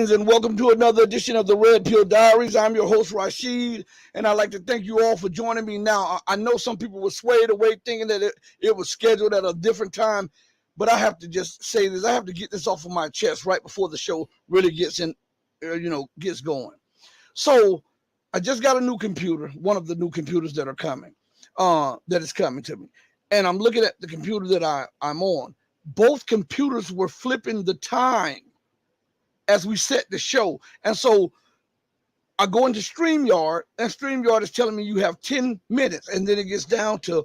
Greetings and welcome to another edition of the Red Pill Diaries. I'm your host, Rashid, and I'd like to thank you all for joining me now. I know some people were swayed away thinking that it was scheduled at a different time, but I have to just say this. I have to get this off of my chest right before the show really gets gets going. So I just got a new computer, one of the new computers that are coming, that is coming to me. And I'm looking at the computer that I'm on. Both computers were flipping the time as we set the show. And so I go into StreamYard, and StreamYard is telling me you have 10 minutes, and then it gets down to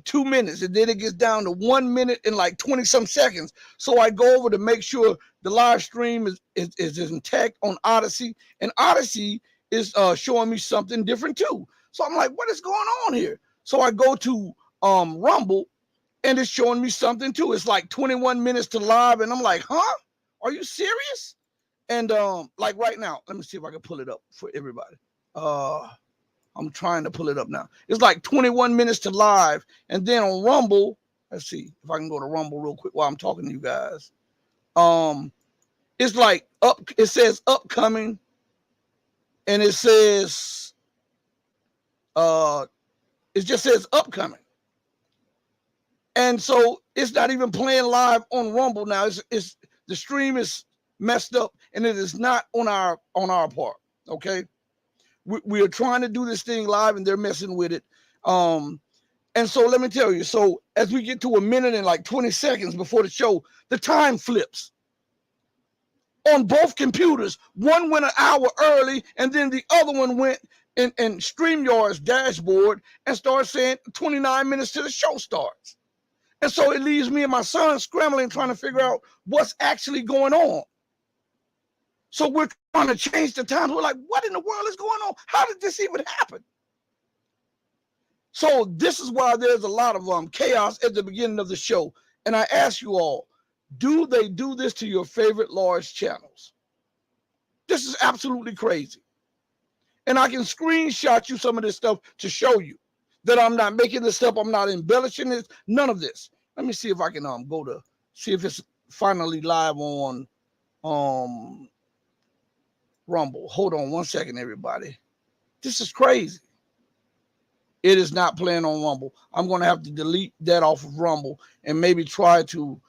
2 minutes, and then it gets down to 1 minute and like 20 some seconds. So I go over to make sure the live stream is intact on Odyssey, and Odyssey is showing me something different too. So I'm like, what is going on here? So I go to Rumble, and it's showing me something too. It's like 21 minutes to live, and I'm like, huh? Are you serious? And like right now, let me see if I can pull it up for everybody. I'm trying to pull it up now. It's like 21 minutes to live. And then on Rumble, let's see if I can go to Rumble real quick while I'm talking to you guys. It's like it says upcoming, and it says it just says upcoming. And so it's not even playing live on Rumble now. It's the stream is messed up, and it is not on our part. Okay, we are trying to do this thing live, and they're messing with it. And so let me tell you. So as we get to a minute and like 20 seconds before the show, the time flips on both computers. One went an hour early, and then the other one went in StreamYard's dashboard and started saying 29 minutes till the show starts. And so it leaves me and my son scrambling, trying to figure out what's actually going on. So we're trying to change the time. We're like, what in the world is going on? How did this even happen? So this is why there's a lot of chaos at the beginning of the show. And I ask you all, do they do this to your favorite large channels? This is absolutely crazy. And I can screenshot you some of this stuff to show you that I'm not making this up. I'm not embellishing this. None of this. Let me see if I can go to see if it's finally live on Rumble. Hold on one second, everybody. This is crazy. It is not playing on Rumble. I'm going to have to delete that off of Rumble and maybe try to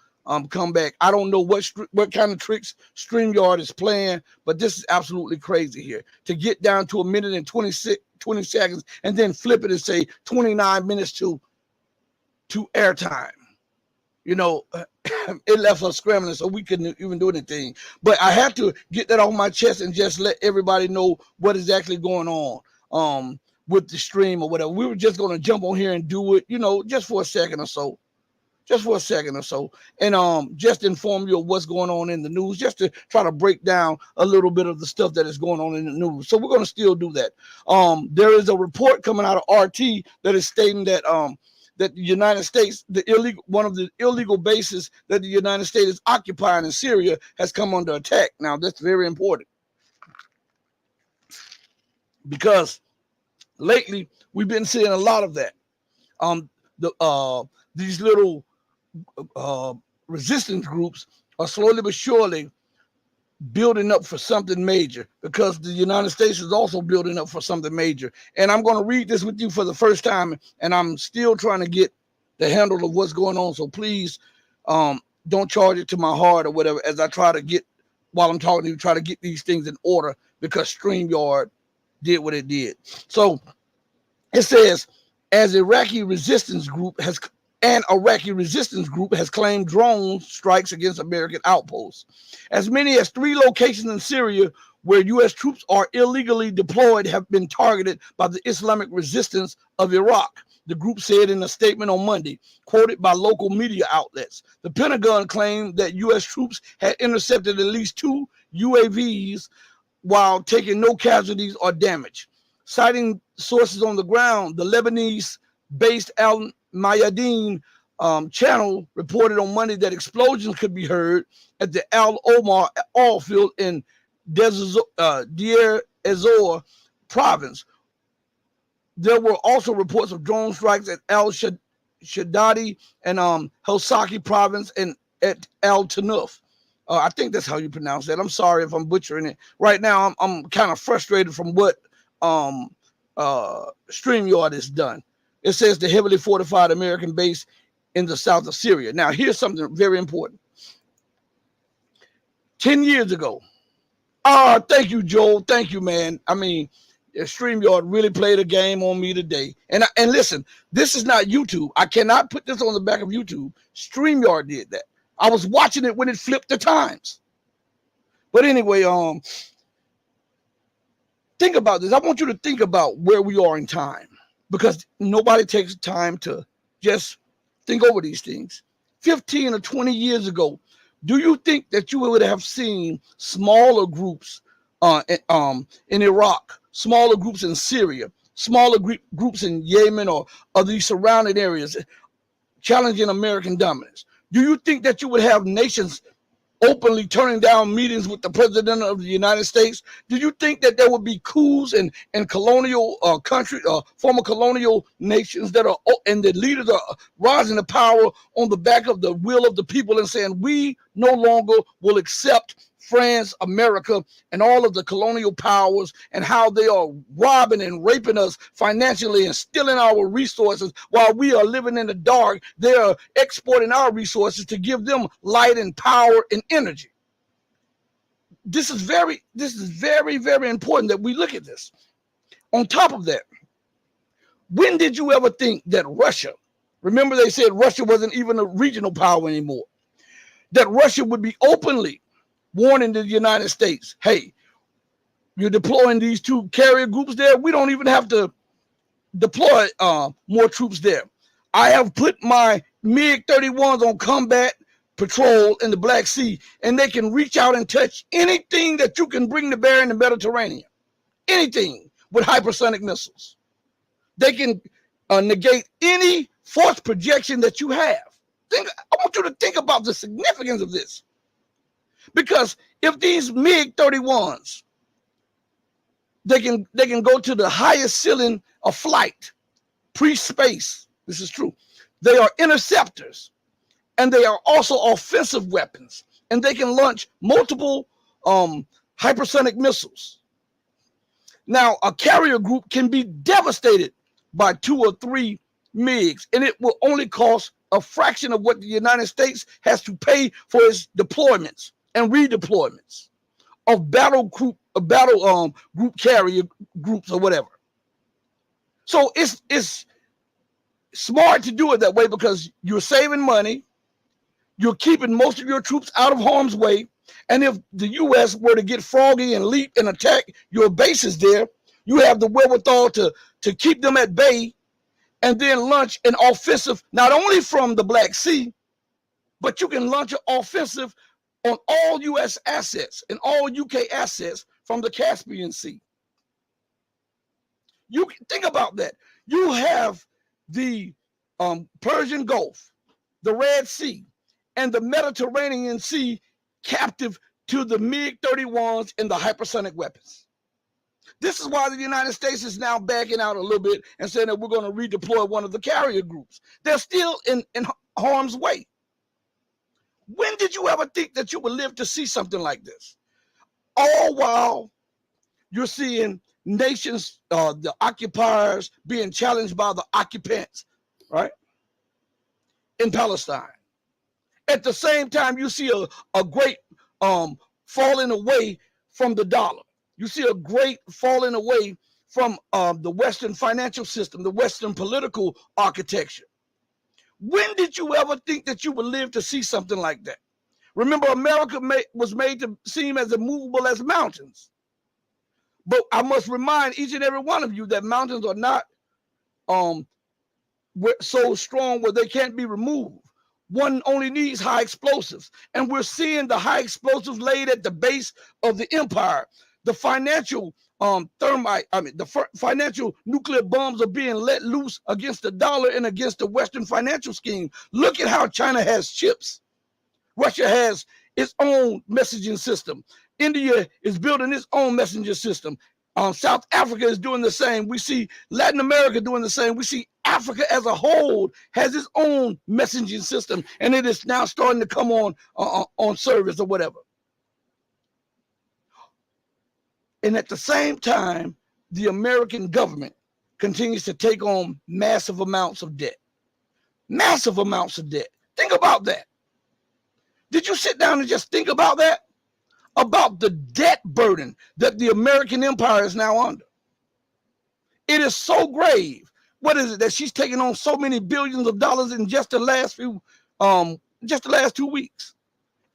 come back. I don't know what kind of tricks StreamYard is playing, but this is absolutely crazy here. To get down to a minute and 20 seconds and then flip it and say 29 minutes to airtime. You know, it left us scrambling, so we couldn't even do anything. But I had to get that off my chest and just let everybody know what is actually going on with the stream or whatever. We were just going to jump on here and do it, just for a second or so. And just inform you of what's going on in the news, just to try to break down a little bit of the stuff that is going on in the news. So we're going to still do that. There is a report coming out of RT that is stating that that the United States, one of the illegal bases that the United States is occupying in Syria, has come under attack. Now, that's very important, because lately we've been seeing a lot of that. These little resistance groups are slowly but surely building up for something major, because the United States is also building up for something major. And I'm going to read this with you for the first time, and I'm still trying to get the handle of what's going on. So please don't charge it to my heart or whatever, as I try to get, while I'm talking to you, try to get these things in order, because StreamYard did what it did. So it says, an Iraqi resistance group has claimed drone strikes against American outposts. As many as 3 locations in Syria where U.S. troops are illegally deployed have been targeted by the Islamic resistance of Iraq, the group said in a statement on Monday, quoted by local media outlets. The Pentagon claimed that U.S. troops had intercepted at least 2 UAVs while taking no casualties or damage. Citing sources on the ground, the Lebanese-based Al Mayadeen channel reported on Monday that explosions could be heard at the Al Omar oil field in Deir ez-Zor province. There were also reports of drone strikes at Al Shaddadi and Helsaki province and at Al Tanuf. I think that's how you pronounce that. I'm sorry if I'm butchering it. Right now, I'm kind of frustrated from what StreamYard has done. It says the heavily fortified American base in the south of Syria. Now, here's something very important. 10 years ago. Thank you, Joel. Thank you, man. I mean, StreamYard really played a game on me today. And listen, this is not YouTube. I cannot put this on the back of YouTube. StreamYard did that. I was watching it when it flipped the times. But anyway, think about this. I want you to think about where we are in time, because nobody takes time to just think over these things. 15 or 20 years ago, do you think that you would have seen smaller groups in Iraq, smaller groups in Syria, smaller groups in Yemen or the surrounding areas challenging American dominance? Do you think that you would have nations openly turning down meetings with the president of the United States? Do you think that there would be coups in colonial countries, former colonial nations that are, and the leaders are rising to power on the back of the will of the people and saying, we no longer will accept France, America, and all of the colonial powers, and how they are robbing and raping us financially and stealing our resources while we are living in the dark? They are exporting our resources to give them light and power and energy. This is very, very important that we look at this. On top of that, when did you ever think that Russia, remember they said Russia wasn't even a regional power anymore, that Russia would be openly warning the United States, hey, you're deploying these two carrier groups there. We don't even have to deploy more troops there. I have put my MiG-31s on combat patrol in the Black Sea, and they can reach out and touch anything that you can bring to bear in the Mediterranean. Anything with hypersonic missiles. They can negate any force projection that you have. I want you to think about the significance of this. Because if these MiG-31s, they can go to the highest ceiling of flight, pre-space, this is true. They are interceptors, and they are also offensive weapons, and they can launch multiple hypersonic missiles. Now, a carrier group can be devastated by 2 or 3 MiGs, and it will only cost a fraction of what the United States has to pay for its deployments and redeployments of battle group carrier groups or whatever. So it's smart to do it that way, because you're saving money, you're keeping most of your troops out of harm's way, and if the U.S. were to get froggy and leap and attack your bases there, you have the wherewithal to keep them at bay, and then launch an offensive not only from the Black Sea, but you can launch an offensive on all U.S. assets and all UK assets from the Caspian Sea. You think about that. You have the Persian Gulf, the Red Sea, and the Mediterranean Sea captive to the MiG-31s and the hypersonic weapons. This is why the United States is now backing out a little bit and saying that we're going to redeploy one of the carrier groups. They're still in harm's way. When did you ever think that you would live to see something like this? All while you're seeing nations, the occupiers, being challenged by the occupants, right? In Palestine. At the same time, you see a great falling away from the dollar. You see a great falling away from the Western financial system, the Western political architecture. When did you ever think that you would live to see something like that? Remember, America was made to seem as immovable as mountains. But I must remind each and every one of you that mountains are not so strong where they can't be removed. One only needs high explosives. And we're seeing the high explosives laid at the base of the empire. The financial financial nuclear bombs are being let loose against the dollar and against the Western financial scheme. Look at how China has chips. Russia has its own messaging system. India is building its own messenger system. South Africa is doing the same. We see Latin America doing the same. We see Africa as a whole has its own messaging system, and it is now starting to come on service or whatever. And at the same time, the American government continues to take on massive amounts of debt. Massive amounts of debt. Think about that. Did you sit down and just think about that? About the debt burden that the American empire is now under. It is so grave. What is it that she's taking on so many billions of dollars in just the last 2 weeks?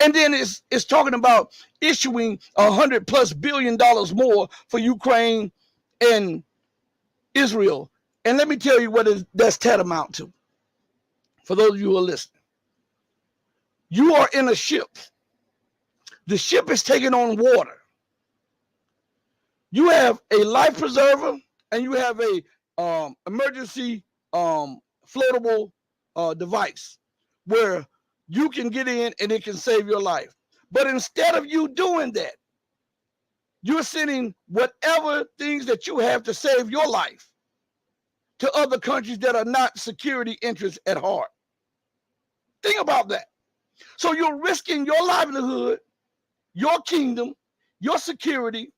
And then it's talking about issuing $100+ billion more for Ukraine and Israel. And let me tell you what that's tantamount to. For those of you who are listening, you are in a ship. The ship is taking on water. You have a life preserver and you have a emergency floatable device where you can get in and it can save your life. But instead of you doing that, you're sending whatever things that you have to save your life to other countries that are not security interests at heart. Think about that. So you're risking your livelihood, your kingdom, your security,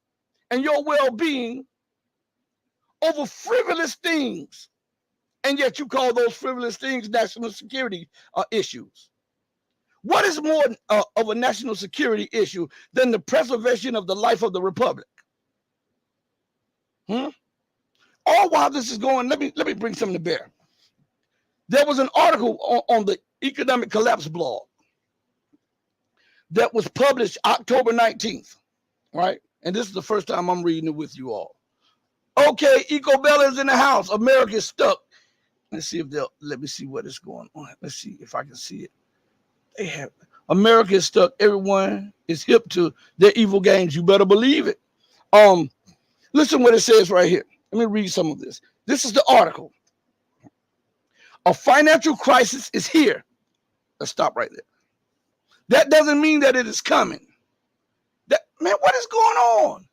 and your well-being over frivolous things. And yet you call those frivolous things national security issues. What is more of a national security issue than the preservation of the life of the republic? All while this is going, let me bring something to bear. There was an article on the Economic Collapse blog that was published October 19th, right? And this is the first time I'm reading it with you all. Okay, EcoBella is in the house. America is stuck. Let's see if let me see what is going on. Let's see if I can see it. They have America is stuck. Everyone is hip to their evil games. You better believe it. Listen what it says right here. Let me read some of this. This is the article. A financial crisis is here. Let's stop right there. That doesn't mean that it is coming. Man, what is going on?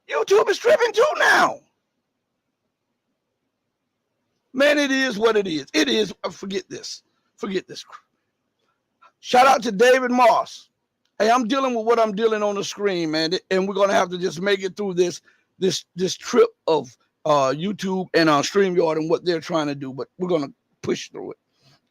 YouTube is tripping too now. Man, it is what it is. It is. Forget this. Forget this. Shout out to David Moss. Hey, I'm dealing with what I'm dealing on the screen, man, and we're gonna have to just make it through this trip of YouTube and StreamYard and what they're trying to do, but we're gonna push through it.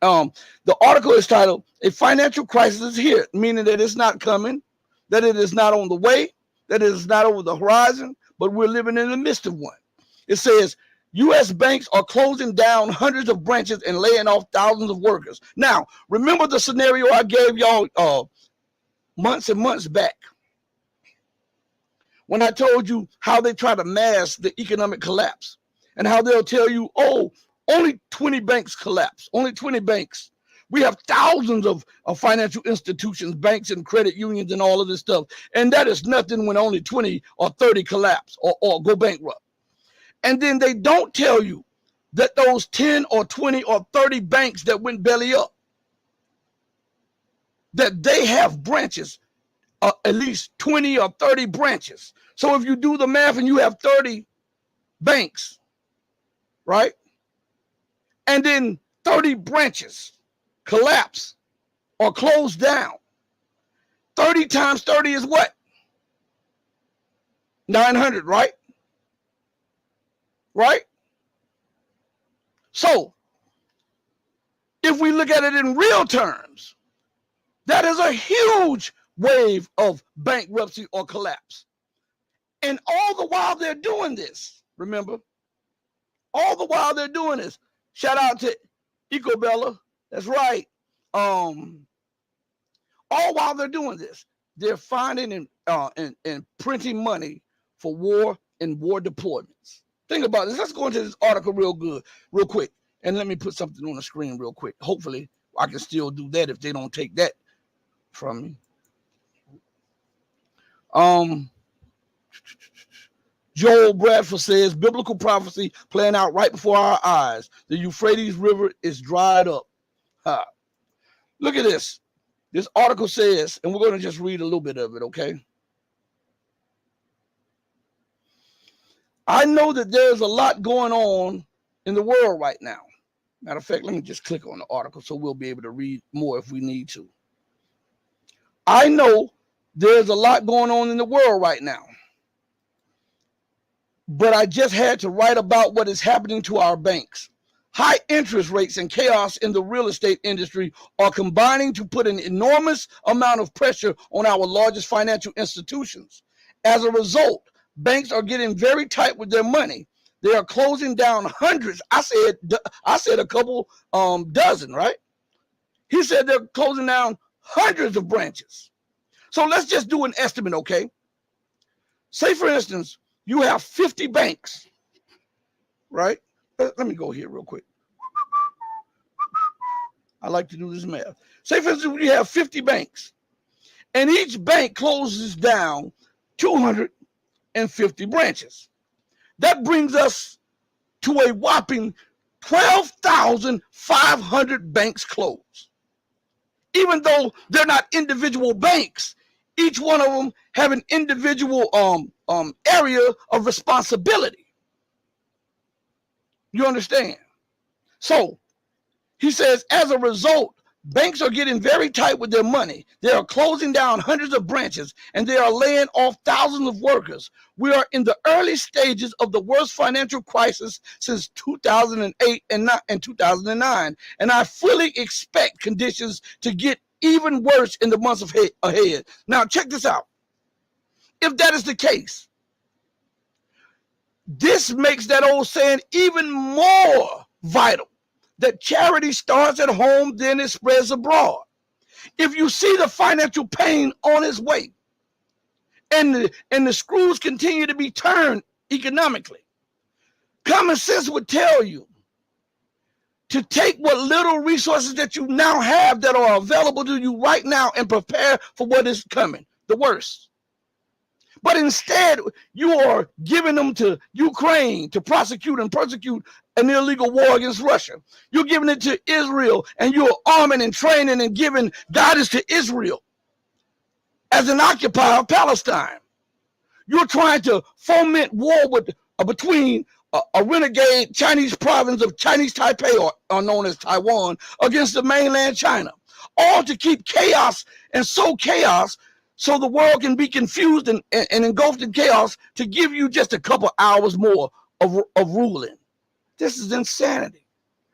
The article is titled "A Financial Crisis is Here," meaning that it's not coming, that it is not on the way, that it is not over the horizon, but we're living in the midst of one. It says, U.S. banks are closing down hundreds of branches and laying off thousands of workers. Now, remember the scenario I gave y'all months and months back when I told you how they try to mask the economic collapse and how they'll tell you, oh, only 20 banks collapse, only 20 banks. We have thousands of financial institutions, banks and credit unions and all of this stuff. And that is nothing when only 20 or 30 collapse or go bankrupt. And then they don't tell you that those 10 or 20 or 30 banks that went belly up, that they have branches, at least 20 or 30 branches. So if you do the math and you have 30 banks, right? And then 30 branches collapse or close down. 30 times 30 is what? 900, right? Right? So, if we look at it in real terms, that is a huge wave of bankruptcy or collapse. And all the while they're doing this, remember, all the while they're doing this, shout out to EcoBella, that's right. All while they're doing this, they're finding and printing money for war and war deployments. Think about this. Let's go into this article real quick. And let me put something on the screen real quick. Hopefully, I can still do that if they don't take that from me. Joel Bradford says, biblical prophecy playing out right before our eyes. The Euphrates River is dried up. Look at this. This article says, and we're going to just read a little bit of it, okay? I know that there's a lot going on in the world right now. Matter of fact, let me just click on the article so we'll be able to read more if we need to. I know There's a lot going on in the world right now. But I just had to write about what is happening to our banks. High interest rates and chaos in the real estate industry are combining to put an enormous amount of pressure on our largest financial institutions. As a result, banks are getting very tight with their money. They are closing down hundreds. I said a couple dozen, right? He said they're closing down hundreds of branches. So let's just do an estimate, okay? Say, for instance, you have 50 banks, right? Let me go here real quick. I like to do this math. Say, for instance, you have 50 banks, and each bank closes down 250 branches. That brings us to a whopping 12,500 banks closed. Even though they're not individual banks, each one of them have an individual area of responsibility. You understand? So he says, as a result, banks are getting very tight with their money. They are closing down hundreds of branches, and they are laying off thousands of workers. We are in the early stages of the worst financial crisis since 2008 and 2009, and I fully expect conditions to get even worse in the months ahead. Now, check this out. If that is the case, this makes that old saying even more vital, that charity starts at home, then it spreads abroad. If you see the financial pain on its way, and the screws continue to be turned economically, common sense would tell you to take what little resources that you now have that are available to you right now and prepare for what is coming, the worst. But instead, you are giving them to Ukraine to prosecute and persecute an illegal war against Russia. You're giving it to Israel, and you're arming and training and giving guidance to Israel as an occupier of Palestine. You're trying to foment war between a renegade Chinese province of Chinese Taipei, or known as Taiwan, against the mainland China, all to keep chaos and sow chaos so the world can be confused and engulfed in chaos to give you just a couple hours more of ruling. This is insanity.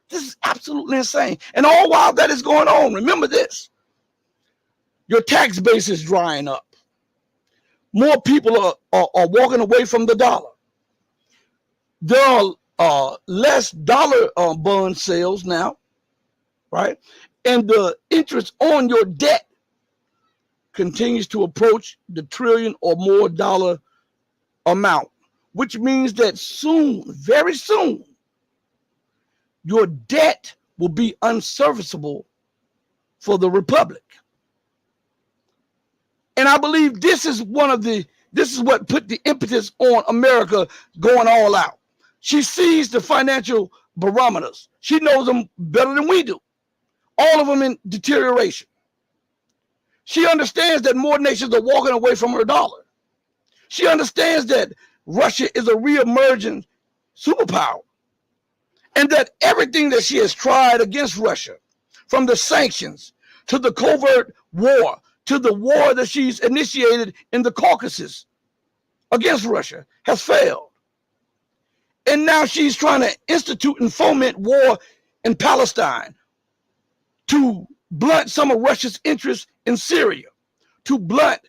This is absolutely insane. And all while that is going on, remember this: your tax base is drying up. More people are walking away from the dollar. There are less dollar bond sales now, right? And the interest on your debt continues to approach the trillion or more dollar amount, which means that soon, very soon, your debt will be unserviceable for the republic. And I believe this is what put the impetus on America going all out. She sees the financial barometers. She knows them better than we do. All of them in deterioration. She understands that more nations are walking away from her dollar. She understands that Russia is a re-emerging superpower, and that everything that she has tried against Russia, from the sanctions to the covert war to the war that she's initiated in the Caucasus against Russia, has failed. And now she's trying to institute and foment war in Palestine to blunt some of Russia's interests in Syria, to blunt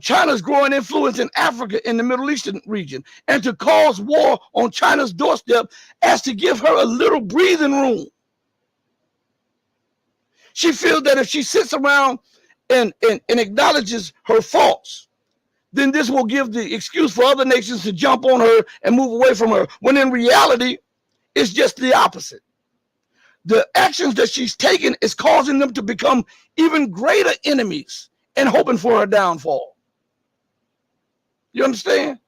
China's growing influence in Africa, in the Middle Eastern region, and to cause war on China's doorstep as to give her a little breathing room. She feels that if she sits around and acknowledges her faults, then this will give the excuse for other nations to jump on her and move away from her, when in reality, it's just the opposite. The actions that she's taken is causing them to become even greater enemies and hoping for her downfall. You understand?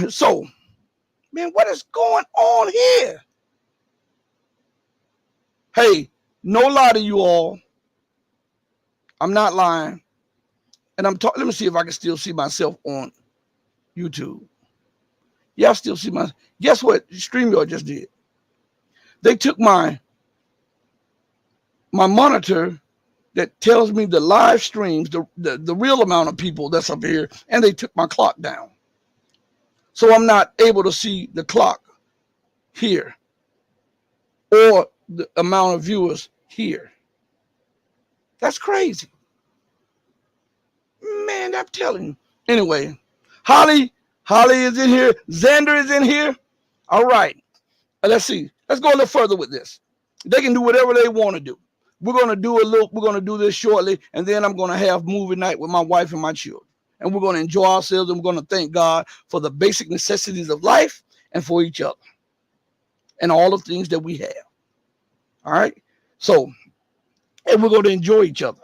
So, man, what is going on here? Hey, no lie to you all. I'm not lying. And let me see if I can still see myself on YouTube. Yeah, I still see guess what StreamYard just did? They took my monitor, that tells me the live streams, the real amount of people that's up here, and they took my clock down. So I'm not able to see the clock here or the amount of viewers here. That's crazy. Man, I'm telling you. Anyway, Holly is in here. Xander is in here. All right. Let's see. Let's go a little further with this. They can do whatever they want to do. We're gonna do this shortly, and then I'm gonna have movie night with my wife and my children. And we're gonna enjoy ourselves, and we're gonna thank God for the basic necessities of life and for each other. And all the things that we have. All right. So, and we're gonna enjoy each other.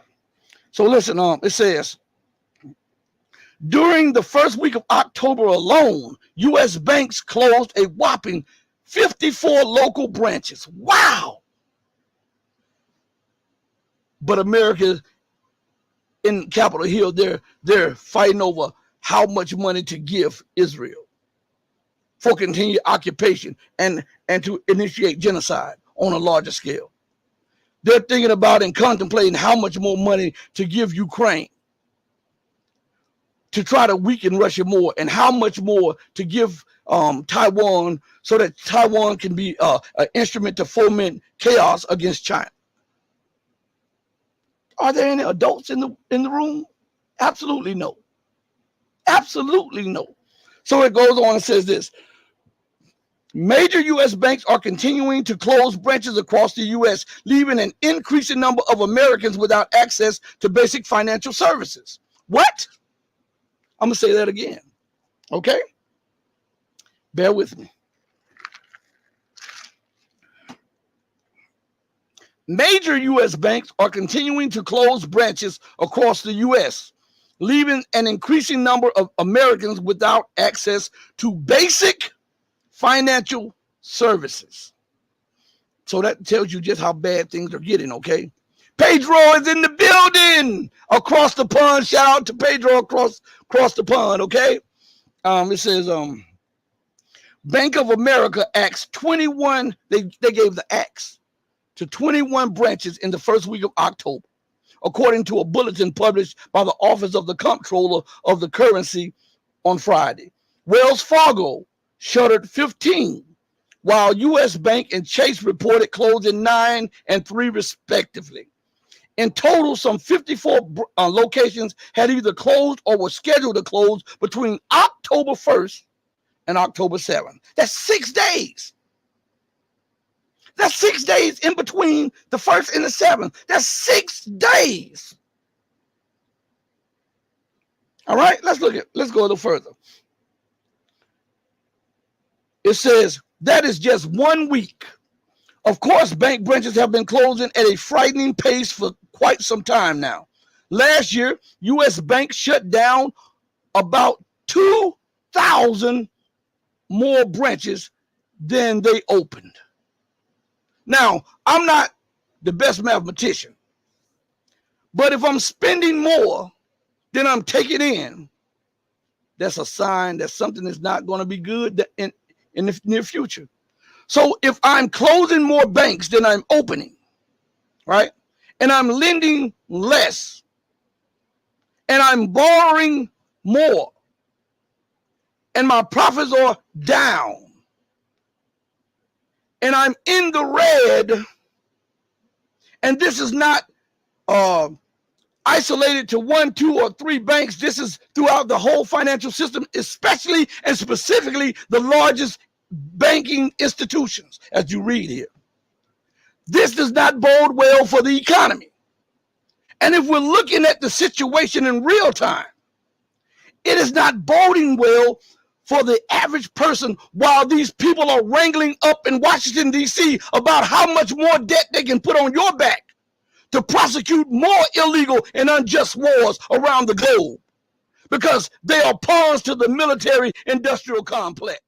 So listen, it says, during the first week of October alone, U.S. banks closed a whopping 54 local branches. Wow. But America in Capitol Hill, they're fighting over how much money to give Israel for continued occupation and to initiate genocide on a larger scale. They're thinking about and contemplating how much more money to give Ukraine to try to weaken Russia more, and how much more to give Taiwan so that Taiwan can be an instrument to foment chaos against China. Are there any adults in the room? Absolutely no. Absolutely no. So it goes on and says this. Major U.S. banks are continuing to close branches across the U.S., leaving an increasing number of Americans without access to basic financial services. What? I'm going to say that again. Okay? Bear with me. Major U.S. banks are continuing to close branches across the U.S., leaving an increasing number of Americans without access to basic financial services. So that tells you just how bad things are getting, okay? Pedro is in the building across the pond. Shout out to Pedro across the pond, okay? It says, Bank of America acts 21, they gave the acts to 21 branches in the first week of October, according to a bulletin published by the Office of the Comptroller of the Currency on Friday. Wells Fargo shuttered 15, while U.S. Bank and Chase reported closing 9 and 3 respectively. In total, some 54 locations had either closed or were scheduled to close between October 1st and October 7th. That's 6 days. That's 6 days in between the 1st and the 7th. That's 6 days. All right, let's go a little further. It says that is just 1 week. Of course, bank branches have been closing at a frightening pace for quite some time now. Last year, U.S. banks shut down about 2,000 more branches than they opened. Now, I'm not the best mathematician, but if I'm spending more than I'm taking in, that's a sign that something is not going to be good in the near future. So if I'm closing more banks than I'm opening, right, and I'm lending less, and I'm borrowing more, and my profits are down, and I'm in the red, and this is not isolated to 1, 2, or 3 banks. This is throughout the whole financial system, especially and specifically the largest banking institutions, as you read here. This does not bode well for the economy. And if we're looking at the situation in real time, it is not boding well for the average person while these people are wrangling up in Washington, D.C. about how much more debt they can put on your back to prosecute more illegal and unjust wars around the globe, because they are pawns to the military-industrial complex.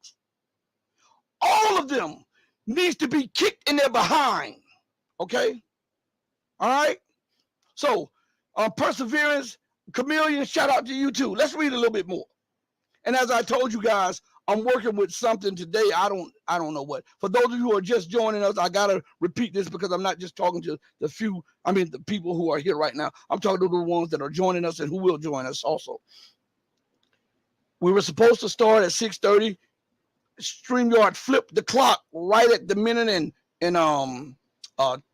All of them needs to be kicked in their behind, okay? All right? So, Perseverance, Chameleon, shout out to you too. Let's read a little bit more. And as I told you guys, I'm working with something today. I don't know what. For those of you who are just joining us, I gotta repeat this because I'm not just talking to the people who are here right now. I'm talking to the ones that are joining us and who will join us also. We were supposed to start at 6:30. StreamYard flipped the clock right at the minute and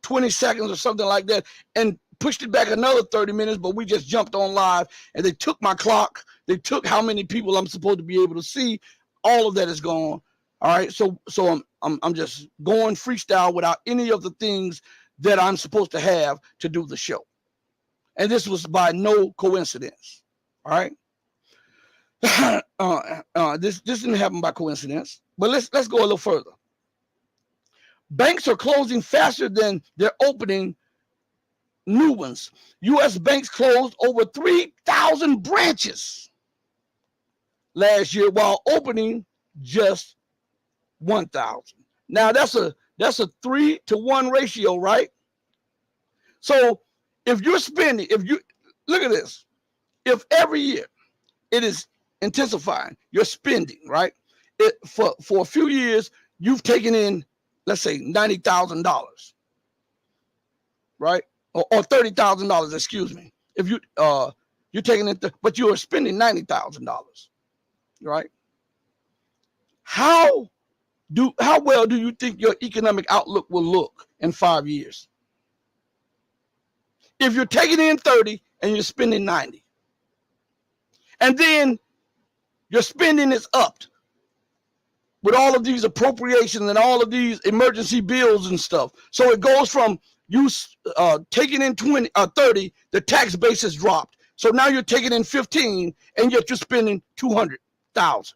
20 seconds or something like that, and pushed it back another 30 minutes, but we just jumped on live and they took my clock. They took how many people I'm supposed to be able to see. All of that is gone. All right. So I'm just going freestyle without any of the things that I'm supposed to have to do the show. And this was by no coincidence. All right. This didn't happen by coincidence, but let's go a little further. Banks are closing faster than they're opening new ones. U.S. banks closed over 3,000 branches last year while opening just 1,000. Now that's a 3-to-1 ratio, right? So if you're spending, look at this, if every year it is intensifying, you're spending, right? For a few years, you've taken in, let's say, $90,000, right? Or $30,000, excuse me. If you're taking it, but you are spending $90,000, right? How well do you think your economic outlook will look in 5 years? If you're taking in 30 and you're spending 90, and then your spending is upped with all of these appropriations and all of these emergency bills and stuff. So it goes from you taking in 30, the tax base has dropped. So now you're taking in 15, and yet you're spending 200,000.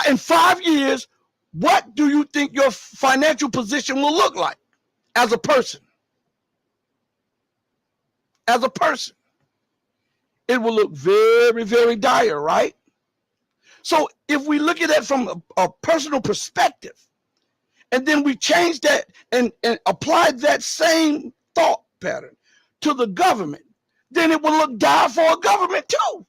In 5 years, what do you think your financial position will look like as a person? As a person, it will look very, very dire, right? So if we look at that from a personal perspective, and then we change that and apply that same thought pattern to the government, then it will look dire for a government too.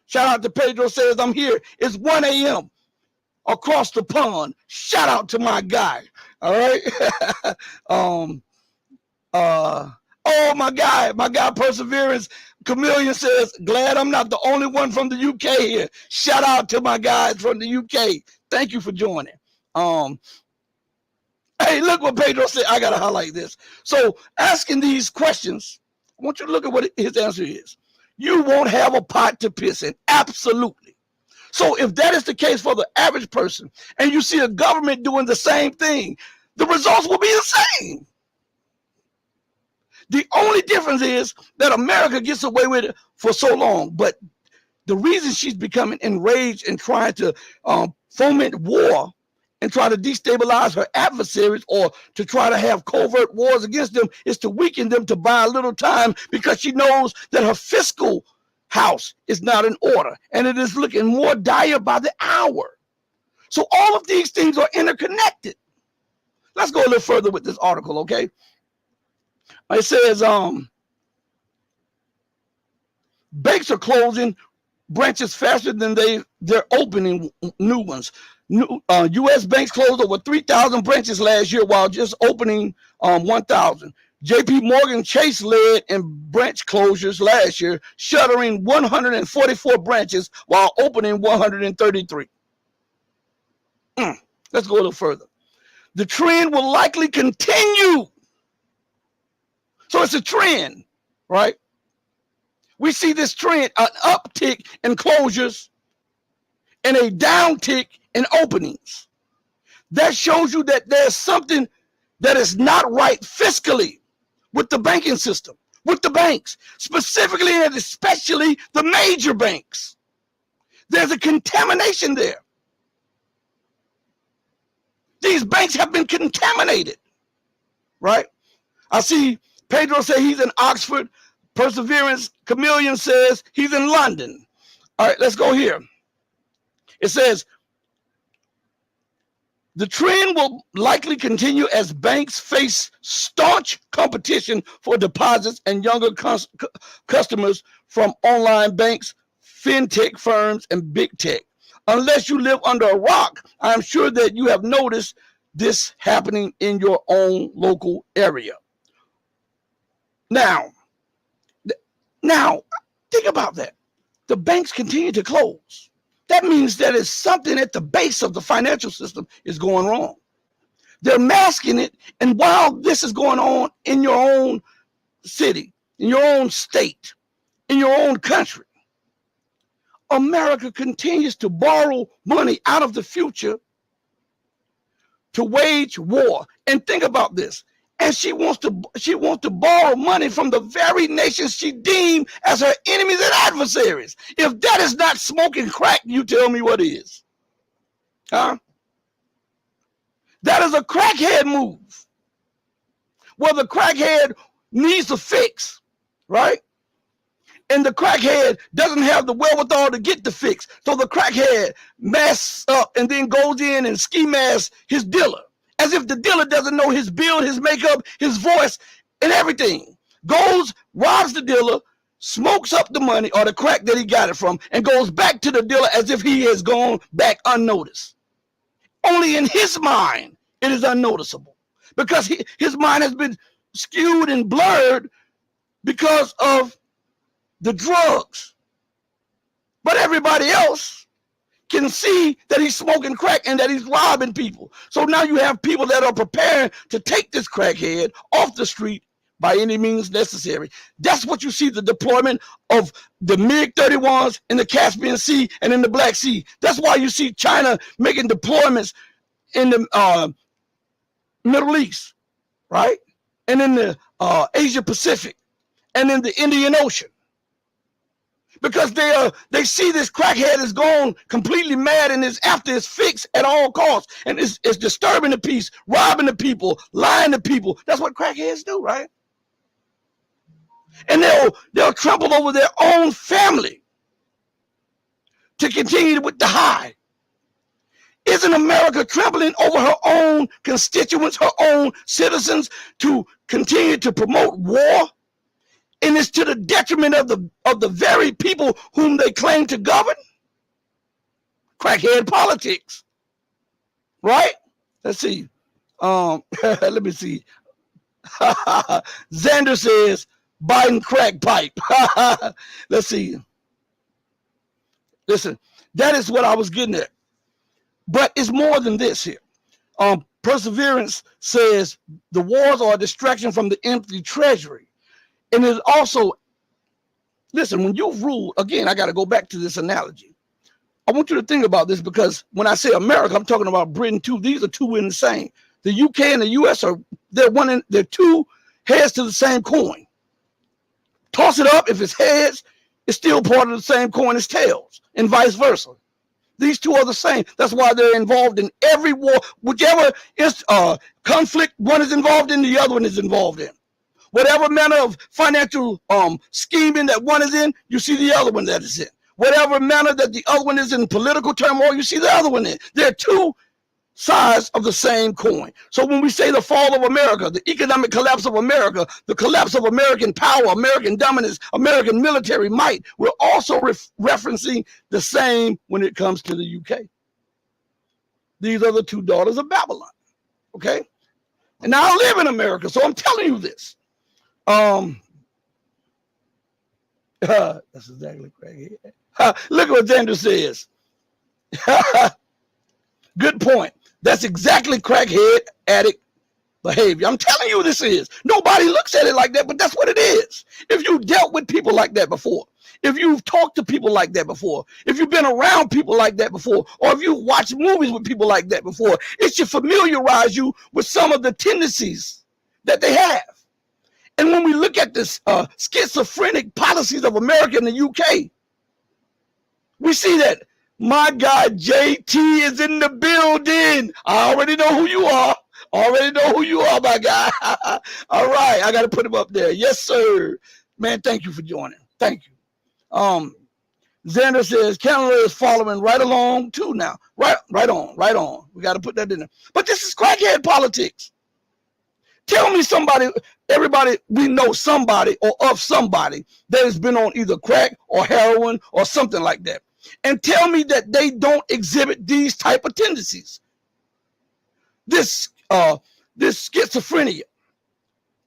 Shout out to Pedro says, I'm here. It's 1 a.m. across the pond. Shout out to my guy. All right. Oh, my guy, Perseverance Chameleon says, glad I'm not the only one from the UK here. Shout out to my guys from the UK. Thank you for joining. Hey, look what Pedro said. I got to highlight this. So asking these questions, I want you to look at what his answer is. You won't have a pot to piss in. Absolutely. So if that is the case for the average person, and you see a government doing the same thing, the results will be the same. The only difference is that America gets away with it for so long. But the reason she's becoming enraged and trying to foment war and try to destabilize her adversaries or to try to have covert wars against them is to weaken them to buy a little time, because she knows that her fiscal house is not in order and it is looking more dire by the hour. So all of these things are interconnected. Let's go a little further with this article, okay? It says banks are closing branches faster than they're opening new ones. U.S. banks closed over 3,000 branches last year while just opening 1,000. J.P. Morgan Chase led in branch closures last year, shuttering 144 branches while opening 133. Let's go a little further. The trend will likely continue. So it's a trend, right? We see this trend, an uptick in closures and a downtick in openings. That shows you that there's something that is not right fiscally with the banking system, with the banks, specifically and especially the major banks. There's a contamination there. These banks have been contaminated, right? I see Pedro say he's in Oxford. Perseverance Chameleon says he's in London. All right, let's go here. It says, the trend will likely continue as banks face staunch competition for deposits and younger customers from online banks, fintech firms, and big tech. Unless you live under a rock, I'm sure that you have noticed this happening in your own local area. Now, think about that. The banks continue to close. That means that it's something at the base of the financial system is going wrong. They're masking it, and while this is going on in your own city, in your own state, in your own country, America continues to borrow money out of the future to wage war. And think about this. And she wants to borrow money from the very nations she deemed as her enemies and adversaries. If that is not smoking crack, you tell me what is. Huh? That is a crackhead move. Well, the crackhead needs a fix, right? And the crackhead doesn't have the wherewithal to get the fix. So the crackhead masks up and then goes in and ski masks his dealer, as if the dealer doesn't know his build, his makeup, his voice, and everything. Goes, robs the dealer, smokes up the money or the crack that he got it from, and goes back to the dealer as if he has gone back unnoticed. Only in his mind, it is unnoticeable because his mind has been skewed and blurred because of the drugs. But everybody else can see that he's smoking crack and that he's robbing people. So now you have people that are preparing to take this crackhead off the street by any means necessary. That's what you see, the deployment of the MiG-31s in the Caspian Sea and in the Black Sea. That's why you see China making deployments in the Middle East, right? And in the Asia Pacific and in the Indian Ocean. Because they see this crackhead is gone completely mad and is after his fix at all costs. And it's disturbing the peace, robbing the people, lying to people. That's what crackheads do, right? And they'll trample over their own family to continue with the high. Isn't America trampling over her own constituents, her own citizens to continue to promote war? And it's to the detriment of the very people whom they claim to govern. Crackhead politics, right? Let's see. Let me see. Xander says Biden crack pipe. Let's see. Listen, that is what I was getting at. But it's more than this here. Perseverance says the wars are a distraction from the empty treasury. And it's also, listen, when you've ruled, again, I got to go back to this analogy. I want you to think about this because when I say America, I'm talking about Britain too. These are two in the same. The UK and the US they're two heads to the same coin. Toss it up, if it's heads, it's still part of the same coin as tails, and vice versa. These two are the same. That's why they're involved in every war. Whichever is conflict one is involved in, the other one is involved in. Whatever manner of financial scheming that one is in, you see the other one that is in. Whatever manner that the other one is in political turmoil, you see the other one in. They're two sides of the same coin. So when we say the fall of America, the economic collapse of America, the collapse of American power, American dominance, American military might, we're also referencing the same when it comes to the UK. These are the two daughters of Babylon. Okay? And now I live in America, so I'm telling you this. That's exactly correct. Look what Xander says. Good point. That's exactly crackhead addict behavior. I'm telling you this is. Nobody looks at it like that, but that's what it is. If you dealt with people like that before, if you've talked to people like that before, if you've been around people like that before, or if you've watched movies with people like that before, it should familiarize you with some of the tendencies that they have. And when we look at this schizophrenic policies of America and the UK, we see that my guy JT is in the building. I already know who you are. Already know who you are, my guy. All right, I got to put him up there. Yes, sir. Man, thank you for joining. Thank you. Xander says Canada is following right along too now. Right on. We got to put that in there. But this is crackhead politics. Tell me somebody, everybody, we know somebody or of somebody that has been on either crack or heroin or something like that. and tell me that they don't exhibit these type of tendencies. This schizophrenia.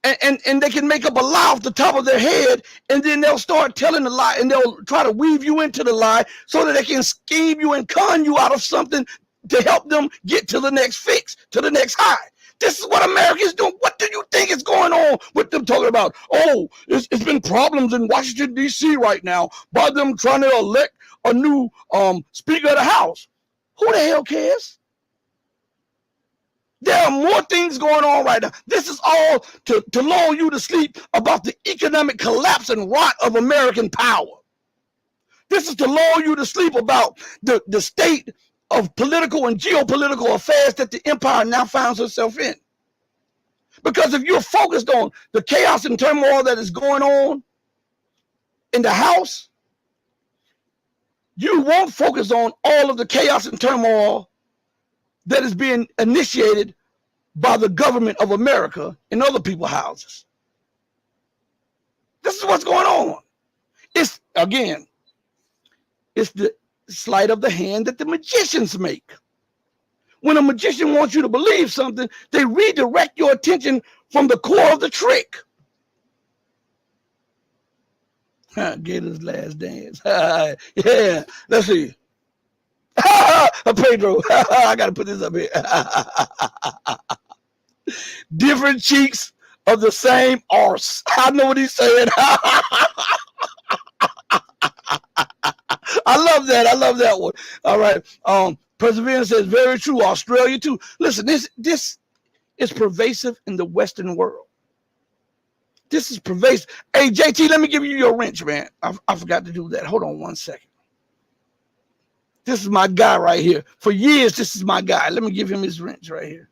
And they can make up a lie off the top of their head, and then they'll start telling a lie, and they'll try to weave you into the lie so that they can scheme you and con you out of something to help them get to the next fix, to the next high. This is what America is doing. What do you think is going on with them talking about? Oh, it's been problems in Washington, D.C. right now by them trying to elect a new Speaker of the House. Who the hell cares? There are more things going on right now. This is all to lull you to sleep about the economic collapse and rot of American power. This is to lull you to sleep about the state of political and geopolitical affairs that the empire now finds itself in. Because if you're focused on the chaos and turmoil that is going on in the House, you won't focus on all of the chaos and turmoil that is being initiated by the government of America in other people's houses. This is what's going on. It's the sleight of the hand that the magicians make. When a magician wants you to believe something, they redirect your attention from the core of the trick. Gator's Last Dance. Yeah, let's see. Pedro, I gotta put this up here. Different cheeks of the same arse. I know what he's saying. I love that. I love that one. All right. Perseverance says very true. Australia too. Listen, this is pervasive in the Western world. This is pervasive. Hey, JT, let me give you your wrench, man. I forgot to do that. Hold on 1 second. This is my guy right here. For years, this is my guy. Let me give him his wrench right here.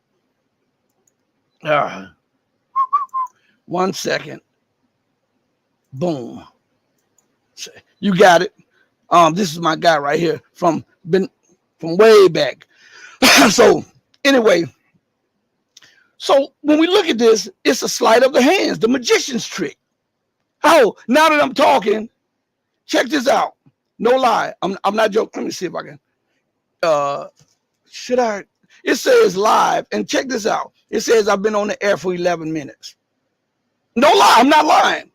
1 second. Boom. You got it. This is my guy right here from way back. So anyway, so when we look at this, it's a sleight of the hands, the magician's trick. Oh, now that I'm talking, check this out. No lie. I'm not joking. Let me see if I can. Should I? It says live, and check this out. It says I've been on the air for 11 minutes. No lie. I'm not lying.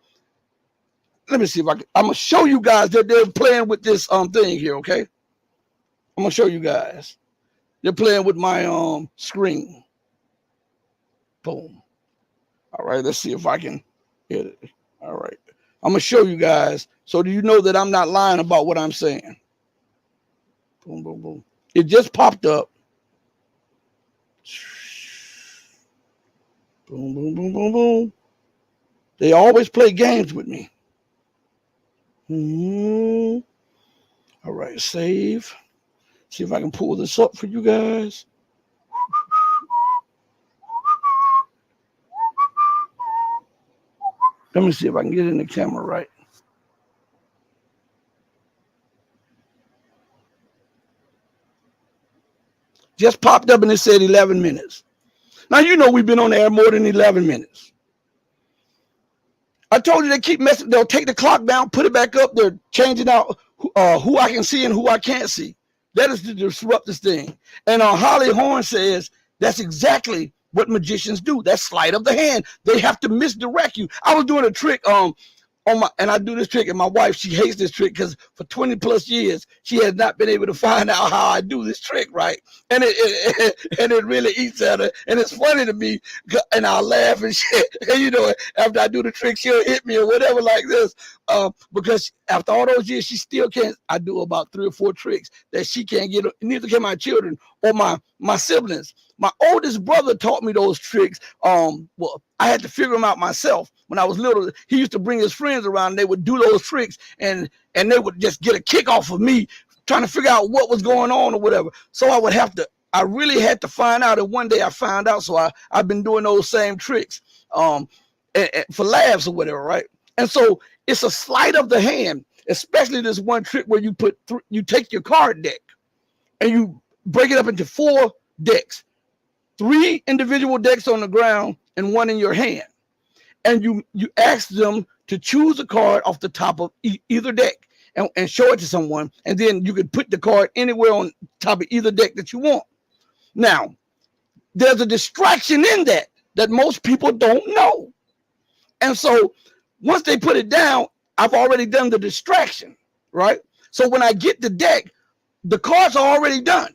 Let me see if I can. I'm gonna show you guys that they're playing with this thing here. Okay. I'm gonna show you guys. They're playing with my screen. Boom. All right. Let's see if I can get it. All right. I'm gonna show you guys. So do you know that I'm not lying about what I'm saying? Boom, boom, boom. It just popped up. Boom, boom, boom, boom, boom. They always play games with me. All right, save. See if I can pull this up for you guys. Let me see if I can get in the camera right. Just popped up and it said 11 minutes. Now, you know we've been on the air more than 11 minutes. I told you they keep messing. They'll take the clock down, put it back up. They're changing out who I can see and who I can't see. That is to disrupt this thing. And Holly Horn says that's exactly what magicians do. That's sleight of the hand. They have to misdirect you. I was doing a trick and I do this trick, and my wife, she hates this trick because for 20 plus years she has not been able to find out how I do this trick right, and it really eats at her, and it's funny to me, and I'll laugh and shit, and you know, after I do the trick, she'll hit me or whatever like this, because after all those years, she still can't. I do about 3 or 4 tricks that she can't get. Neither can my children or my siblings. My oldest brother taught me those tricks. Well, I had to figure them out myself. When I was little, he used to bring his friends around, and they would do those tricks, and they would just get a kick off of me trying to figure out what was going on or whatever. So I really had to find out, and one day I found out, so I've been doing those same tricks for laughs or whatever, right? And so it's a sleight of the hand, especially this one trick where you take your card deck and you break it up into 4 decks. 3 individual decks on the ground and 1 in your hand. And you ask them to choose a card off the top of either deck. and show it to someone, and then you could put the card anywhere on top of either deck that you want. Now, there's a distraction in that most people don't know. And so once they put it down, I've already done the distraction, right? So when I get the deck, the cards are already done.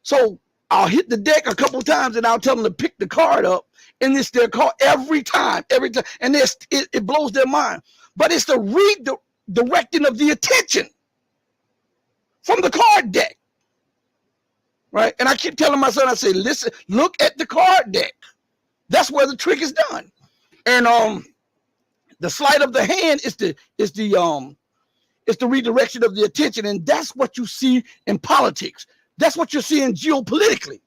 So I'll hit the deck a couple times and I'll tell them to pick the card up, and it's their card every time. And it blows their mind. But it's the redirecting of the attention from the card deck, right? And I keep telling my son, I say, listen, look at the card deck. That's where the trick is done. And the sleight of the hand is the redirection of the attention, and that's what you see in politics. That's what you're seeing geopolitically.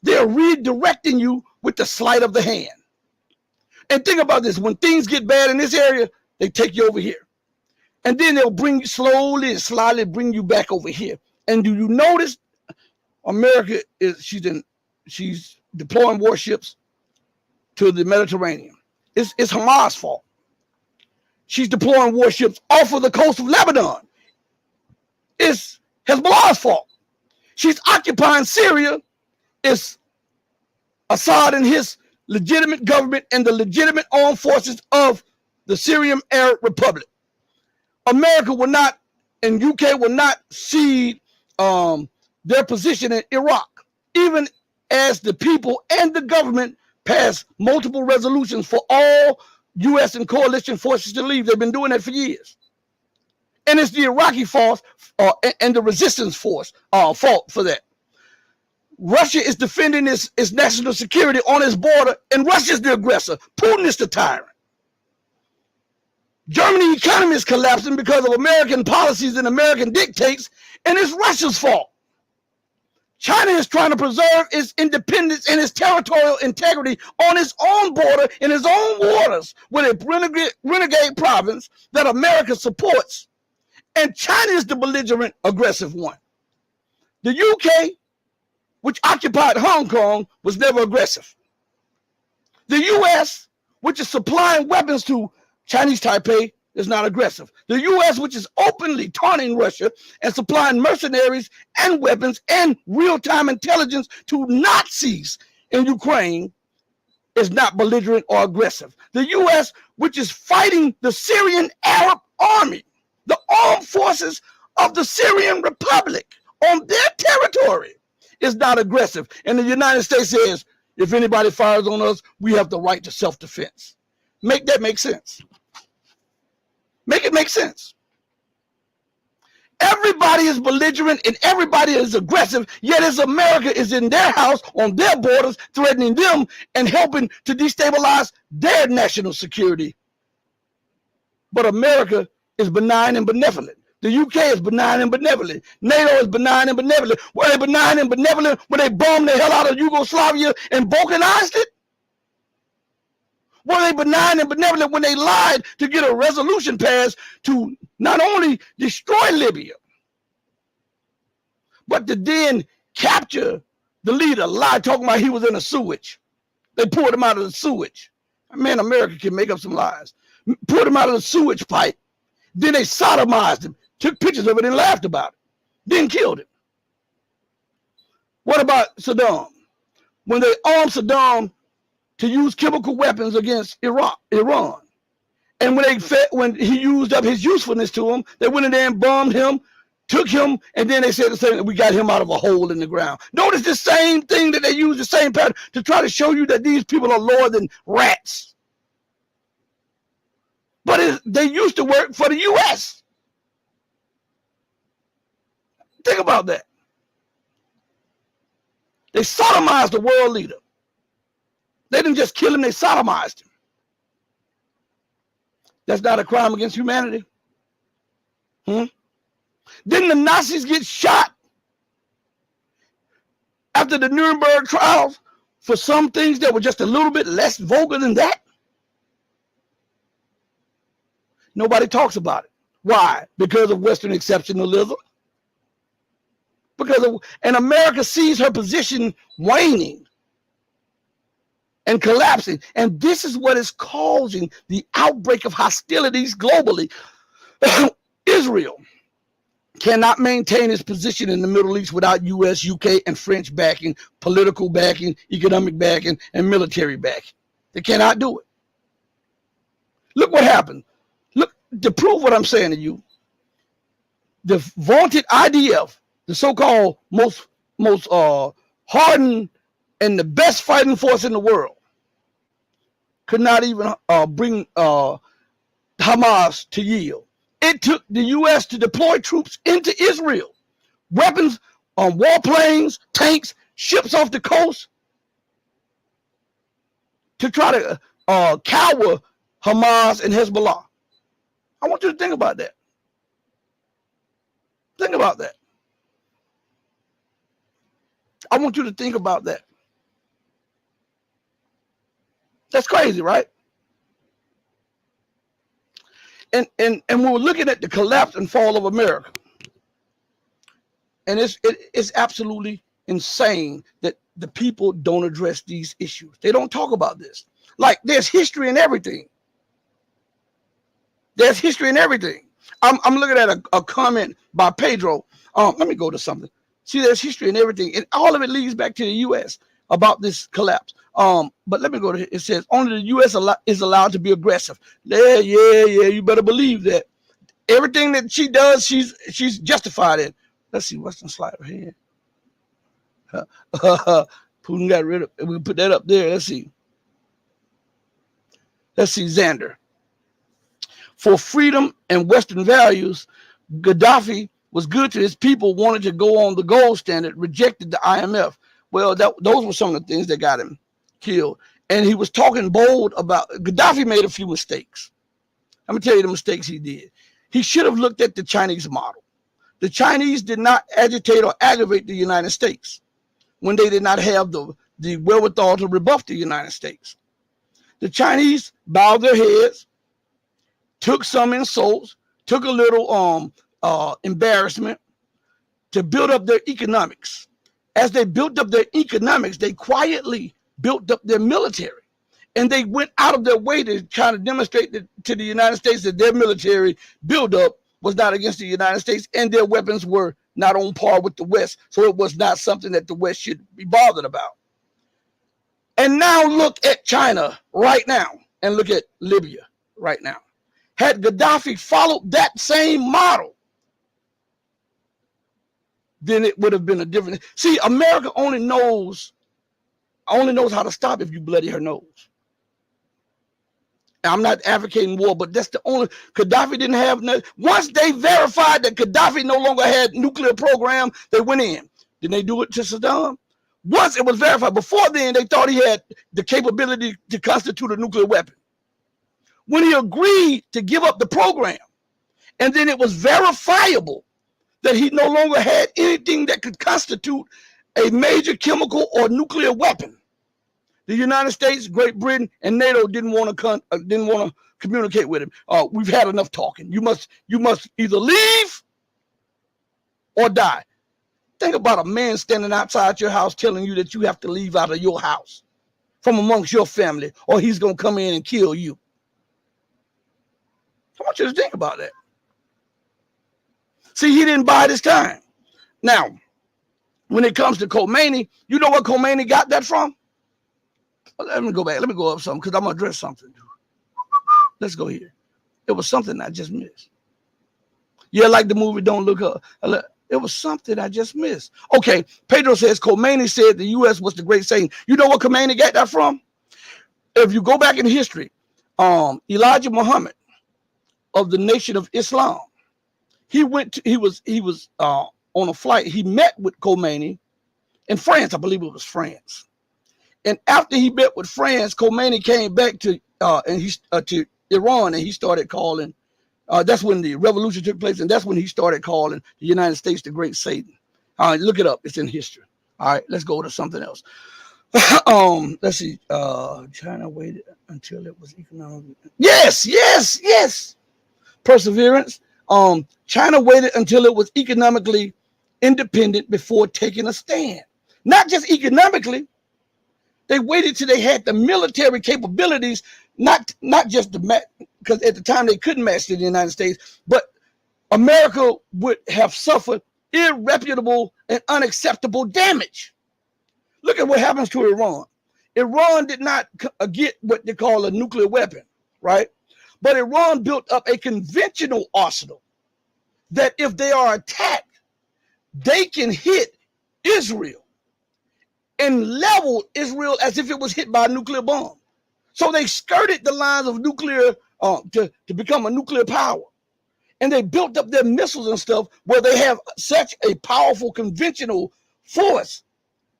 They're redirecting you with the sleight of the hand. And think about this: when things get bad in this area, they take you over here, and then they'll bring you slowly and slyly bring you back over here. And do you notice America she's deploying warships to the Mediterranean? It's Hamas' fault. She's deploying warships off of the coast of Lebanon. It's Hezbollah's fault. She's occupying Syria. It's Assad and his legitimate government and the legitimate armed forces of the Syrian Arab Republic. America will not, and UK will not cede their position in Iraq, even as the people and the government pass multiple resolutions for all U.S. and coalition forces to leave. They've been doing that for years. And it's the Iraqi force and the resistance force fault for that. Russia is defending its national security on its border, and Russia's the aggressor. Putin is the tyrant. Germany's economy is collapsing because of American policies and American dictates, and it's Russia's fault. China is trying to preserve its independence and its territorial integrity on its own border, in its own waters, with a renegade province that America supports. And China is the belligerent, aggressive one. The UK, which occupied Hong Kong, was never aggressive. The US, which is supplying weapons to Chinese Taipei, is not aggressive. The US, which is openly taunting Russia and supplying mercenaries and weapons and real-time intelligence to Nazis in Ukraine, is not belligerent or aggressive. The US, which is fighting the Syrian Arab army, the armed forces of the Syrian Republic on their territory, is not aggressive. And the United States says, if anybody fires on us, we have the right to self-defense. Make that make sense. Make it make sense. Everybody is belligerent and everybody is aggressive, yet as America is in their house, on their borders, threatening them and helping to destabilize their national security. But America is benign and benevolent. The UK is benign and benevolent. NATO is benign and benevolent. Were they benign and benevolent when they bombed the hell out of Yugoslavia and balkanized it? Were they benign and benevolent when they lied to get a resolution passed to not only destroy Libya, but to then capture the leader, lie talking about he was in a sewage? They pulled him out of the sewage. Man, America can make up some lies. Pulled him out of the sewage pipe. Then they sodomized him, took pictures of it and laughed about it, then killed him. What about Saddam? When they armed Saddam to use chemical weapons against Iran. And when he used up his usefulness to them, they went in there and bombed him, took him, and then they said the same, we got him out of a hole in the ground. Notice the same thing that they use, the same pattern to try to show you that these people are lower than rats. But they used to work for the U.S. Think about that. They sodomized the world leader. They didn't just kill him, they sodomized him. That's not a crime against humanity. Didn't the Nazis get shot after the Nuremberg trials for some things that were just a little bit less vulgar than that? Nobody talks about it. Why? Because of Western exceptionalism. And America sees her position waning and collapsing. And this is what is causing the outbreak of hostilities globally. Israel. cannot maintain its position in the Middle East without U.S., UK, and French backing, political backing, economic backing, and military backing. They cannot do it. Look what happened. Look, to prove what I'm saying to you, the vaunted IDF, the so-called most hardened and the best fighting force in the world, could not even bring Hamas to yield. It took the U.S. to deploy troops into Israel, weapons on warplanes, tanks, ships off the coast, to try to cower Hamas and Hezbollah. I want you to think about that. Think about that. I want you to think about that. That's crazy, right? And when we're looking at the collapse and fall of America, and it's absolutely insane that the people don't address these issues. They don't talk about this. Like, there's history in everything. There's history in everything. I'm looking at a comment by Pedro. Let me go to something. See, there's history in everything, and all of it leads back to the U.S. about this collapse. But let me go to it. It says only the U.S. is allowed to be aggressive. Yeah. You better believe that. Everything that she does, she's justified in. Let's see what's the slide here. Putin got rid of. We put that up there. Let's see. Xander. For freedom and Western values, Gaddafi was good to his people, wanted to go on the gold standard, rejected the IMF. Well, those were some of the things that got him killed. And he was talking bold about, Gaddafi made a few mistakes. I'm going to tell you the mistakes he did. He should have looked at the Chinese model. The Chinese did not agitate or aggravate the United States when they did not have the wherewithal to rebuff the United States. The Chinese bowed their heads, took some insults, took a little embarrassment to build up their economics. As they built up their economics, they quietly built up their military. And they went out of their way to try to demonstrate to the United States that their military buildup was not against the United States and their weapons were not on par with the West. So it was not something that the West should be bothered about. And now look at China right now and look at Libya right now. Had Gaddafi followed that same model, then it would have been a different. See, America only knows how to stop if you bloody her nose. I'm not advocating war, but that's the only. Gaddafi didn't have. Once they verified that Gaddafi no longer had nuclear program, they went in. Didn't they do it to Saddam? Once it was verified. Before then, they thought he had the capability to constitute a nuclear weapon. When he agreed to give up the program, and then it was verifiable that he no longer had anything that could constitute a major chemical or nuclear weapon, the United States, Great Britain, and NATO didn't want to communicate with him. We've had enough talking. You must either leave or die. Think about a man standing outside your house telling you that you have to leave out of your house from amongst your family, or he's going to come in and kill you. I want you to think about that. See, he didn't bide his time. Now, when it comes to Khomeini, you know where Khomeini got that from? Well, let me go back. Let me go up something because I'm going to address something. Let's go here. It was something I just missed. Yeah, like the movie Don't Look Up. It was something I just missed. Okay, Pedro says Khomeini said the U.S. was the great Satan. You know where Khomeini got that from? If you go back in history, Elijah Muhammad of the Nation of Islam, he was on a flight. He met with Khomeini in France. I believe it was France. And after he met with France, Khomeini came back to Iran, and he started calling. That's when the revolution took place, and that's when he started calling the United States the Great Satan. All right, look it up. It's in history. All right, let's go to something else. Let's see. China waited until it was economic. Yes. Perseverance. China waited until it was economically independent before taking a stand. Not just economically. They waited till they had the military capabilities, not just the because at the time they couldn't match the United States, but America would have suffered irreparable and unacceptable damage. Look at what happens to Iran. Iran did not get what they call a nuclear weapon, right? But Iran built up a conventional arsenal that if they are attacked, they can hit Israel and level Israel as if it was hit by a nuclear bomb. So they skirted the lines of nuclear to become a nuclear power. And they built up their missiles and stuff where they have such a powerful conventional force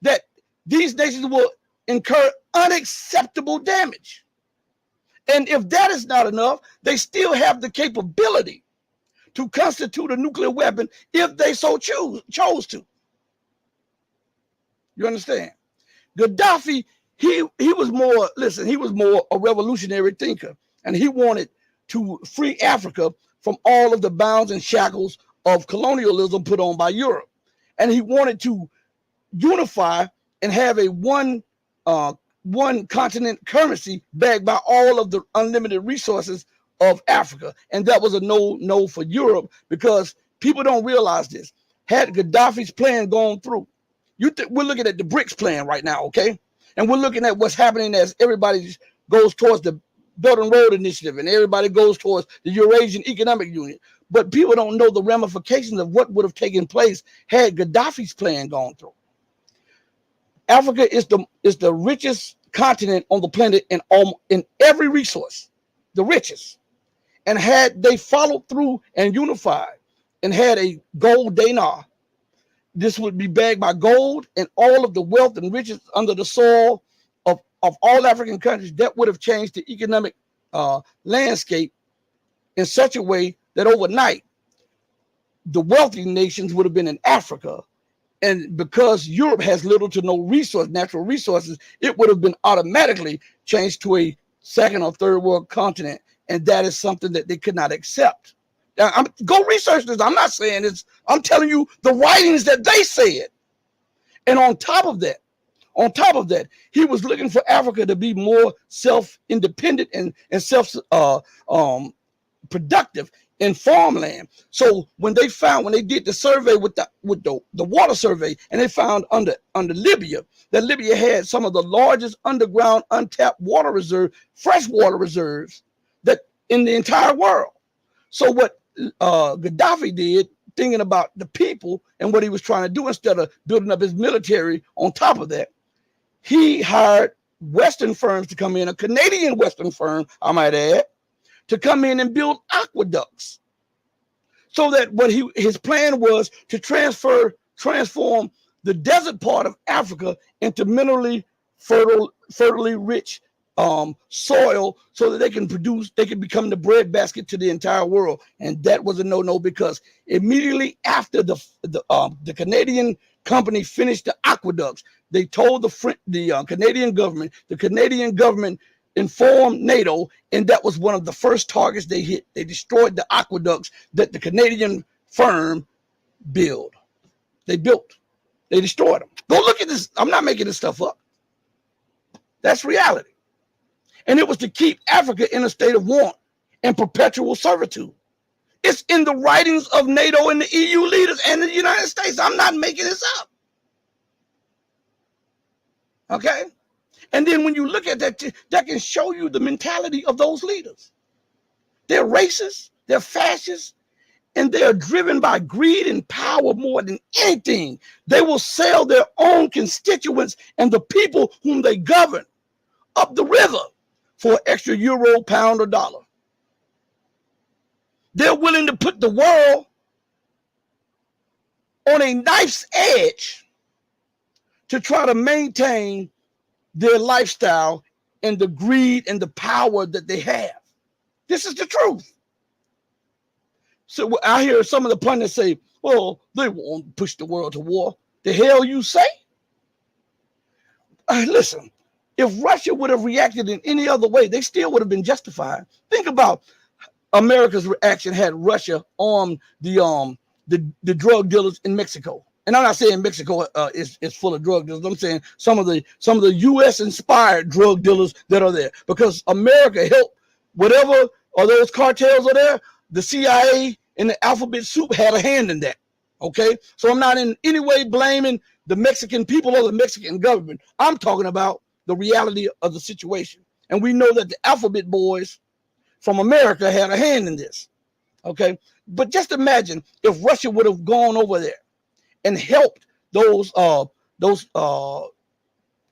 that these nations will incur unacceptable damage. And if that is not enough, they still have the capability to constitute a nuclear weapon if they so chose to. You understand? Gaddafi, he was more, listen, he was more a revolutionary thinker, and he wanted to free Africa from all of the bounds and shackles of colonialism put on by Europe. And he wanted to unify and have a one continent currency backed by all of the unlimited resources of Africa. And that was a no for Europe, because people don't realize this. Had Gaddafi's plan gone through, we're looking at the BRICS plan right now, okay? And we're looking at what's happening as everybody goes towards the Belt and Road Initiative and everybody goes towards the Eurasian Economic Union. But people don't know the ramifications of what would have taken place had Gaddafi's plan gone through. Africa is the richest continent on the planet in every resource, the richest. And had they followed through and unified and had a gold dinar, this would be backed by gold and all of the wealth and riches under the soil of all African countries. That would have changed the economic landscape in such a way that overnight the wealthy nations would have been in Africa. And because Europe has little to no natural resources, it would have been automatically changed to a second or third world continent. And that is something that they could not accept. Now, go research this. I'm not saying this. I'm telling you the writings that they said. And on top of that, he was looking for Africa to be more self-independent and self-productive in farmland. So when they did the survey with the water survey, and they found under Libya that Libya had some of the largest underground untapped water reserve, freshwater reserves that in the entire world. So what Gaddafi did, thinking about the people and what he was trying to do, instead of building up his military on top of that, he hired Western firms to come in, a Canadian Western firm, I might add, to come in and build aqueducts. So that his plan was to transform the desert part of Africa into minerally fertily rich soil, so that they can become the breadbasket to the entire world. And that was a no, because immediately after the Canadian company finished the aqueducts, they told the Canadian government. The Canadian government informed NATO, and that was one of the first targets they hit. They destroyed the aqueducts that the Canadian firm built. They destroyed them. Go look at this. I'm not making this stuff up. That's reality. And it was to keep Africa in a state of want and perpetual servitude. It's in the writings of NATO and the EU leaders and the United States. I'm not making this up. Okay? And then when you look at that, that can show you the mentality of those leaders. They're racist, they're fascists, and they are driven by greed and power more than anything. They will sell their own constituents and the people whom they govern up the river for an extra euro, pound, or dollar. They're willing to put the world on a knife's edge to try to maintain their lifestyle and the greed and the power that they have. This is the truth. So I hear some of the pundits say, well, they won't push the world to war. The hell you say? Listen, if Russia would have reacted in any other way, they still would have been justified. Think about America's reaction had Russia armed the drug dealers in Mexico. And I'm not saying Mexico is full of drug dealers. I'm saying some of the U.S. inspired drug dealers that are there, because America helped whatever or those cartels are there. The CIA in the alphabet soup had a hand in that. Okay, so I'm not in any way blaming the Mexican people or the Mexican government. I'm talking about the reality of the situation. And we know that the alphabet boys from America had a hand in this. Okay, but just imagine if Russia would have gone over there and helped those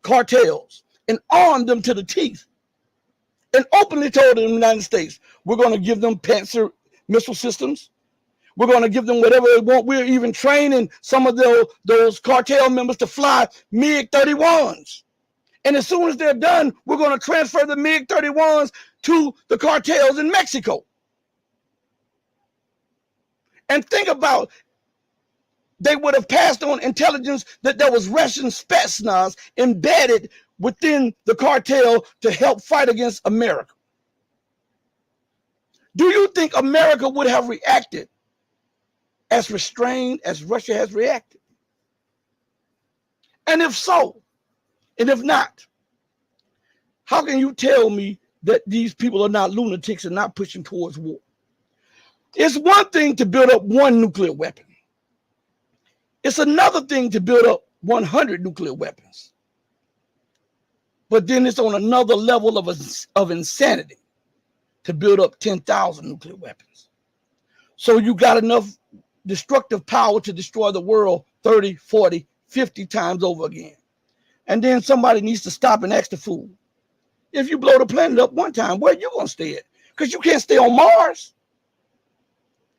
cartels and armed them to the teeth and openly told them in the United States, we're going to give them Panzer missile systems. We're going to give them whatever they want. We're even training some of those cartel members to fly MiG-31s. And as soon as they're done, we're going to transfer the MiG-31s to the cartels in Mexico. And think about, they would have passed on intelligence that there was Russian Spetsnaz embedded within the cartel to help fight against America. Do you think America would have reacted as restrained as Russia has reacted? And if so, and if not, how can you tell me that these people are not lunatics and not pushing towards war? It's one thing to build up one nuclear weapon. It's another thing to build up 100 nuclear weapons. But then it's on another level of insanity to build up 10,000 nuclear weapons. So you got enough destructive power to destroy the world 30, 40, 50 times over again. And then somebody needs to stop and ask the fool, if you blow the planet up one time, where are you going to stay at? Because you can't stay on Mars.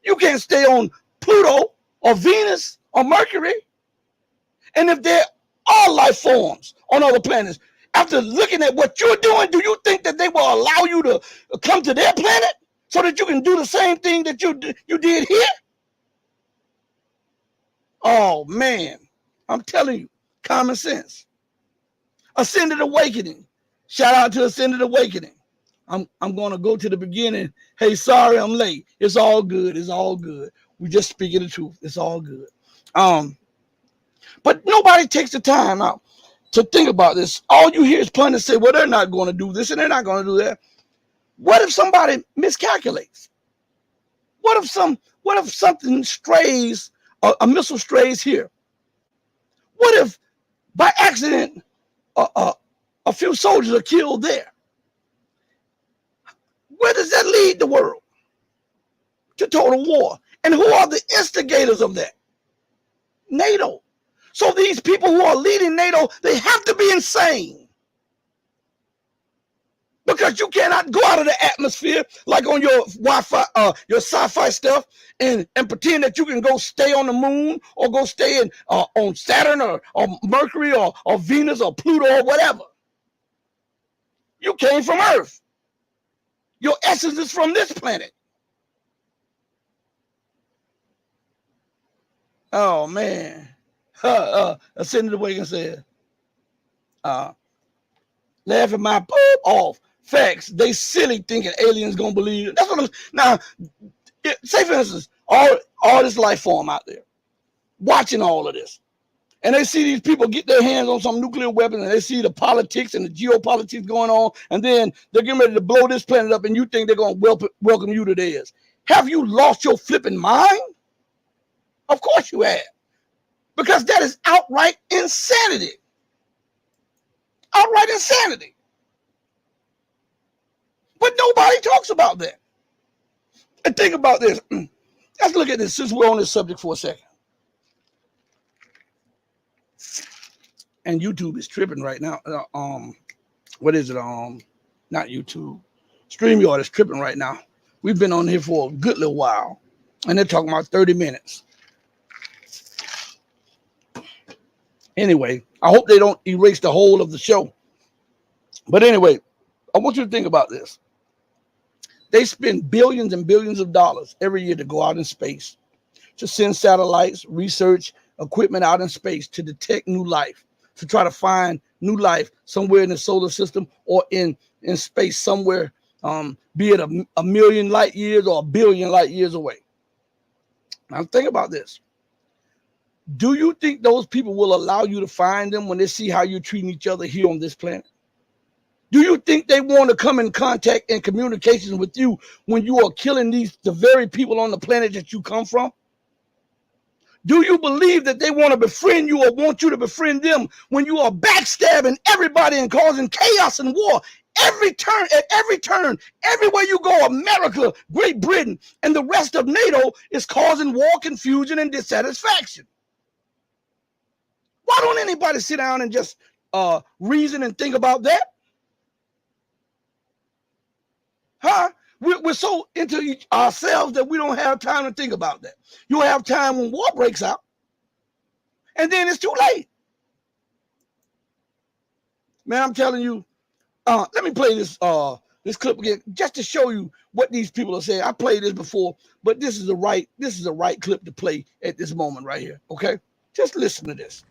You can't stay on Pluto or Venus or Mercury. And if there are life forms on other planets, after looking at what you're doing, do you think that they will allow you to come to their planet so that you can do the same thing that you did here? Oh, man, I'm telling you, common sense. Ascended Awakening. Shout out to Ascended Awakening. I'm going to go to the beginning. Hey, sorry I'm late. It's all good. It's all good. We just speaking the truth. It's all good. But nobody takes the time out to think about this. All you hear is pundits say, well, they're not going to do this and they're not going to do that. What if somebody miscalculates? What if something strays, a missile strays here? What if by accident a few soldiers are killed there? Where does that lead the world? To total war. And who are the instigators of that? NATO. So these people who are leading NATO, they have to be insane. Because you cannot go out of the atmosphere like on your Wi-Fi, your sci-fi stuff, and pretend that you can go stay on the moon or go stay on Saturn or Mercury or Venus or Pluto or whatever. You came from Earth. Your essence is from this planet. Oh, man. Ascended Awakening said, laughing my poop off. Facts. They silly thinking aliens gonna believe it. That's what now, say for instance, all this life form out there watching all of this, and they see these people get their hands on some nuclear weapon, and they see the politics and the geopolitics going on, and then they're getting ready to blow this planet up, and you think they're gonna welcome you to theirs. Have you lost your flipping mind? Of course you have. Because that is outright insanity. Outright insanity. But nobody talks about that. And think about this. Let's look at this since we're on this subject for a second. And YouTube is tripping right now. What is it? Not YouTube. StreamYard is tripping right now. We've been on here for a good little while. And they're talking about 30 minutes. Anyway, I hope they don't erase the whole of the show. But anyway, I want you to think about this. They spend billions and billions of dollars every year to go out in space, to send satellites, research equipment out in space to detect new life, to try to find new life somewhere in the solar system or in space somewhere, be it a million light years or a billion light years away. Now think about this. Do you think those people will allow you to find them when they see how you're treating each other here on this planet? Do you think they want to come in contact and communications with you when you are killing the very people on the planet that you come from? Do you believe that they want to befriend you or want you to befriend them when you are backstabbing everybody and causing chaos and war at every turn, everywhere you go? America, Great Britain, and the rest of NATO is causing war, confusion, and dissatisfaction. Why don't anybody sit down and just reason and think about that? Huh? We're so into ourselves that we don't have time to think about that. You'll have time when war breaks out, and then it's too late. Man, I'm telling you, let me play this clip again just to show you what these people are saying. I played this before, but this is the right clip to play at this moment right here. Okay? Just listen to this.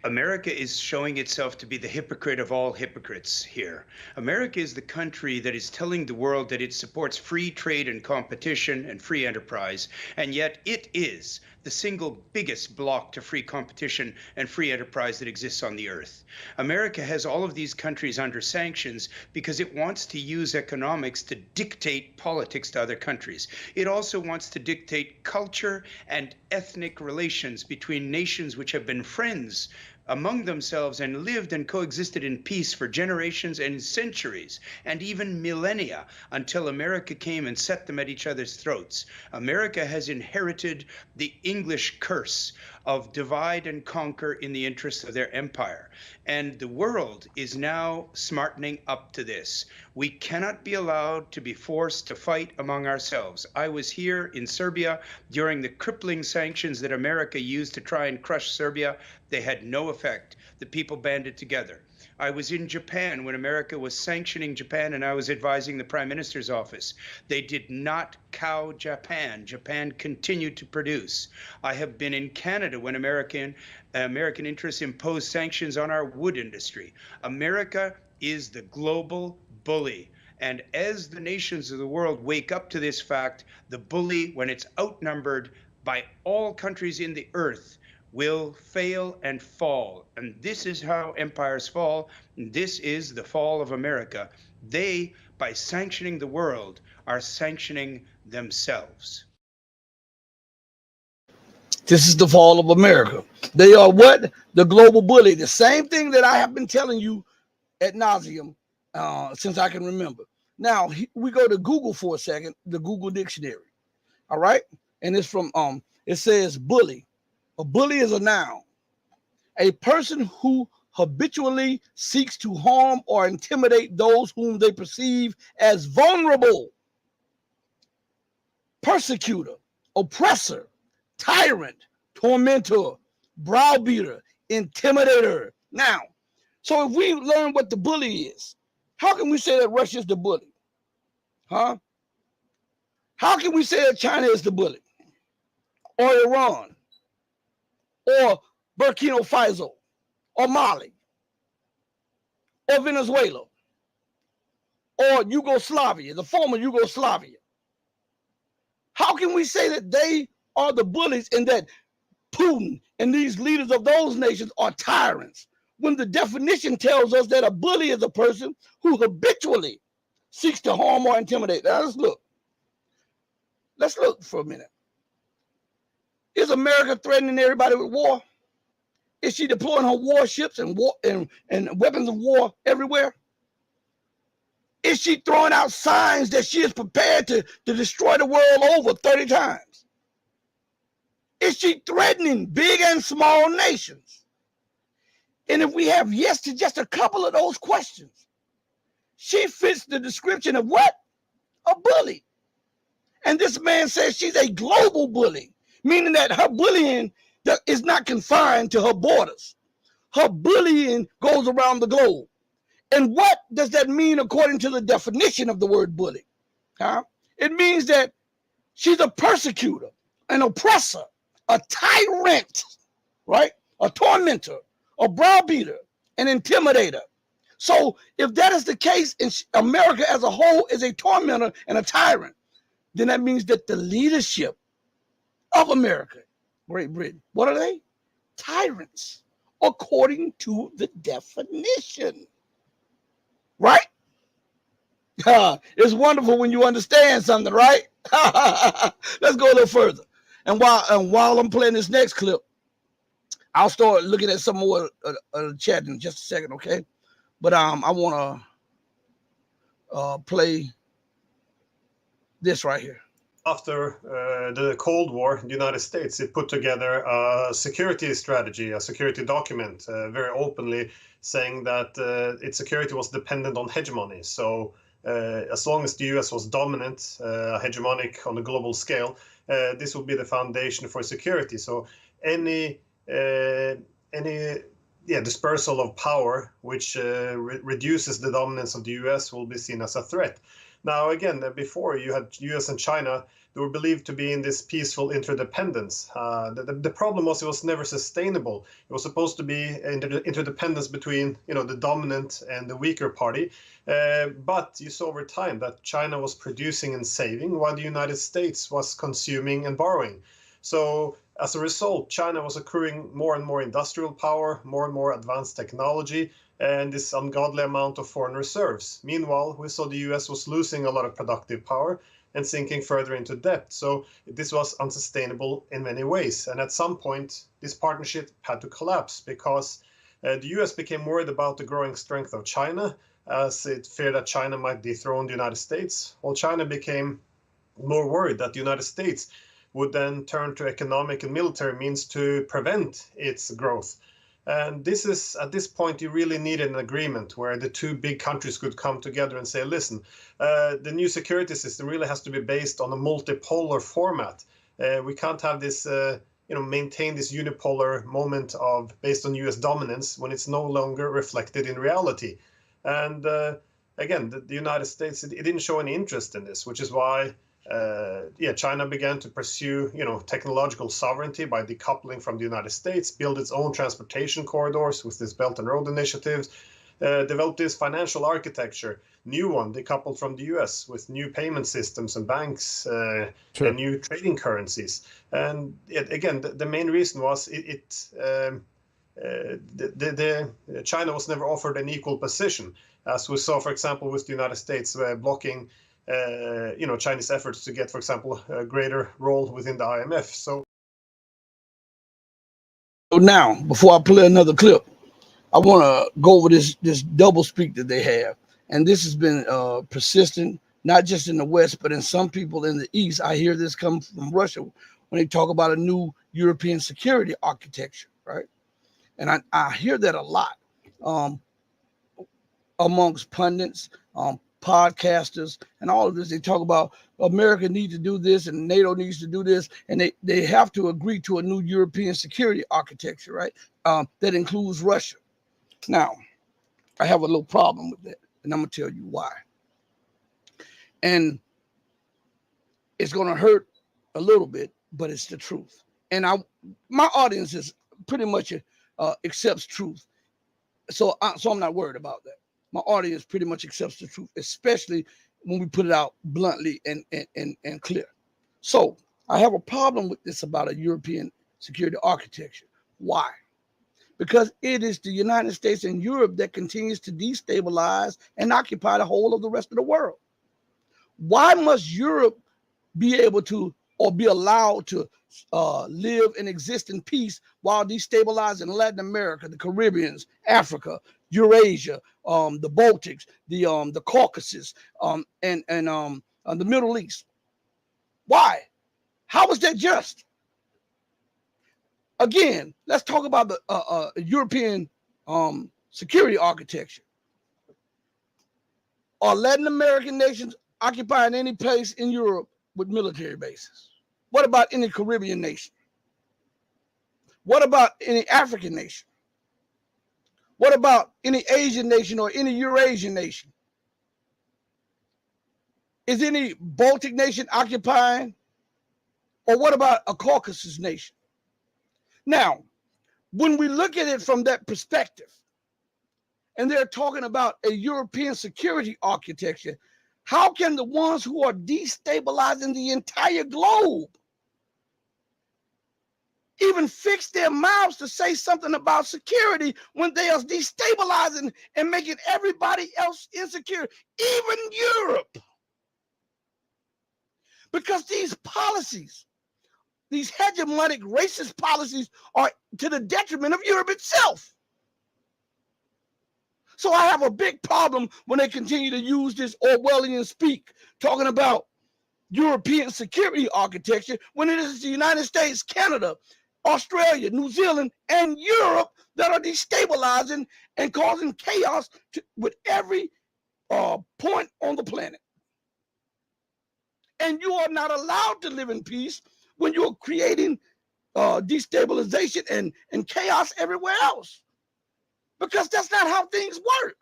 America is showing itself to be the hypocrite of all hypocrites here. America is the country that is telling the world that it supports free trade and competition and free enterprise, and yet it is the single biggest block to free competition and free enterprise that exists on the earth. America has all of these countries under sanctions because it wants to use economics to dictate politics to other countries. It also wants to dictate culture and ethnic relations between nations which have been friends among themselves and lived and coexisted in peace for generations and centuries and even millennia until America came and set them at each other's throats. America has inherited the English curse of divide and conquer in the interests of their empire. And the world is now smartening up to this. We cannot be allowed to be forced to fight among ourselves. I was here in Serbia during the crippling sanctions that America used to try and crush Serbia. They had no effect. The people banded together. I was in Japan when America was sanctioning Japan, and I was advising the Prime Minister's office. They did not cow Japan. Japan continued to produce. I have been in Canada when American interests imposed sanctions on our wood industry. America is the global bully. And as the nations of the world wake up to this fact, the bully, when it's outnumbered by all countries in the earth, will fail and fall. And this is how empires fall. This is the fall of America. They, by sanctioning the world, are sanctioning themselves. This is the fall of America. They are what? The global bully. The same thing that I have been telling you ad nauseum since I can remember. Now, we go to Google for a second, the Google dictionary. All right? And it's from, it says bully. A bully is a noun. A person who habitually seeks to harm or intimidate those whom they perceive as vulnerable. Persecutor, oppressor, tyrant, tormentor, browbeater, intimidator. Now, so if we learn what the bully is, how can we say that Russia is the bully? Huh? How can we say that China is the bully? Or Iran? Or Burkina Faso? Or Mali? Or Venezuela? Or Yugoslavia, the former Yugoslavia? How can we say that they are the bullies and that Putin and these leaders of those nations are tyrants, when the definition tells us that a bully is a person who habitually seeks to harm or intimidate? Now let's look. Let's look for a minute. Is America threatening everybody with war? Is she deploying her warships and weapons of war everywhere? Is she throwing out signs that she is prepared to destroy the world over 30 times? Is she threatening big and small nations? And if we have yes to just a couple of those questions, she fits the description of what? A bully. And this man says she's a global bully, meaning that her bullying is not confined to her borders. Her bullying goes around the globe. And what does that mean according to the definition of the word bully? Huh? It means that she's a persecutor, an oppressor, a tyrant, right? A tormentor, a browbeater, an intimidator. So if that is the case, and America as a whole is a tormentor and a tyrant, then that means that the leadership of America, Great Britain, what are they? Tyrants, according to the definition. right? It's wonderful when you understand something, right? Let's go a little further. And while I'm playing this next clip, I'll start looking at some more of the chat in just a second, okay? But I want to play this right here. After the Cold War, the United States, it put together a security strategy, a security document, very openly saying that its security was dependent on hegemony. So as long as the US was dominant, hegemonic on a global scale, this would be the foundation for security. So any dispersal of power which reduces the dominance of the US will be seen as a threat. Now, again, before you had US and China, they were believed to be in this peaceful interdependence. The problem was it was never sustainable. It was supposed to be interdependence between, the dominant and the weaker party. But you saw over time that China was producing and saving while the United States was consuming and borrowing. So as a result, China was accruing more and more industrial power, more and more advanced technology, and this ungodly amount of foreign reserves. Meanwhile, we saw the US was losing a lot of productive power and sinking further into debt. So this was unsustainable in many ways. And at some point, this partnership had to collapse because the US became worried about the growing strength of China, as it feared that China might dethrone the United States, while China became more worried that the United States would then turn to economic and military means to prevent its growth. And this is, at this point, you really needed an agreement where the two big countries could come together and say, listen, the new security system really has to be based on a multipolar format. We can't have this, maintain this unipolar moment of based on US dominance when it's no longer reflected in reality. And again, the United States, it didn't show any interest in this, which is why China began to pursue, technological sovereignty by decoupling from the United States, build its own transportation corridors with this Belt and Road initiatives, develop this financial architecture, new one decoupled from the US with new payment systems and banks and new trading currencies. And the main reason was China was never offered an equal position, as we saw, for example, with the United States blocking Chinese efforts to get, for example, a greater role within the IMF. So now, before I play another clip, I want to go over this double speak that they have, and this has been persistent, not just in the West, but in some people in the East. I hear this come from Russia when they talk about a new European security architecture, right? And I hear that a lot amongst pundits, podcasters, and all of this. They talk about America needs to do this and NATO needs to do this, and they have to agree to a new European security architecture, right? That includes Russia. Now, I have a little problem with that, and I'm gonna tell you why. And it's gonna hurt a little bit, but it's the truth. And my audience is pretty much accepts truth, so I'm not worried about that. My audience pretty much accepts the truth, especially when we put it out bluntly and clear. So I have a problem with this about a European security architecture. Why? Because it is the United States and Europe that continues to destabilize and occupy the whole of the rest of the world. Why must Europe be able to or be allowed to live and exist in peace while destabilizing Latin America, the Caribbeans, Africa, Eurasia, the Baltics, the Caucasus, and the Middle East? Why? How is that just? Again, let's talk about the European security architecture. Are Latin American nations occupying any place in Europe with military bases? What about any Caribbean nation? What about any African nation? What about any Asian nation or any Eurasian nation? Is any Baltic nation occupying? Or what about a Caucasus nation? Now, when we look at it from that perspective, and they're talking about a European security architecture, how can the ones who are destabilizing the entire globe even fix their mouths to say something about security when they are destabilizing and making everybody else insecure, even Europe. Because these policies, these hegemonic racist policies, are to the detriment of Europe itself. So I have a big problem when they continue to use this Orwellian speak, talking about European security architecture, when it is the United States, Canada, Australia, New Zealand, and Europe that are destabilizing and causing chaos with every point on the planet. And you are not allowed to live in peace when you're creating destabilization and chaos everywhere else, because that's not how things work.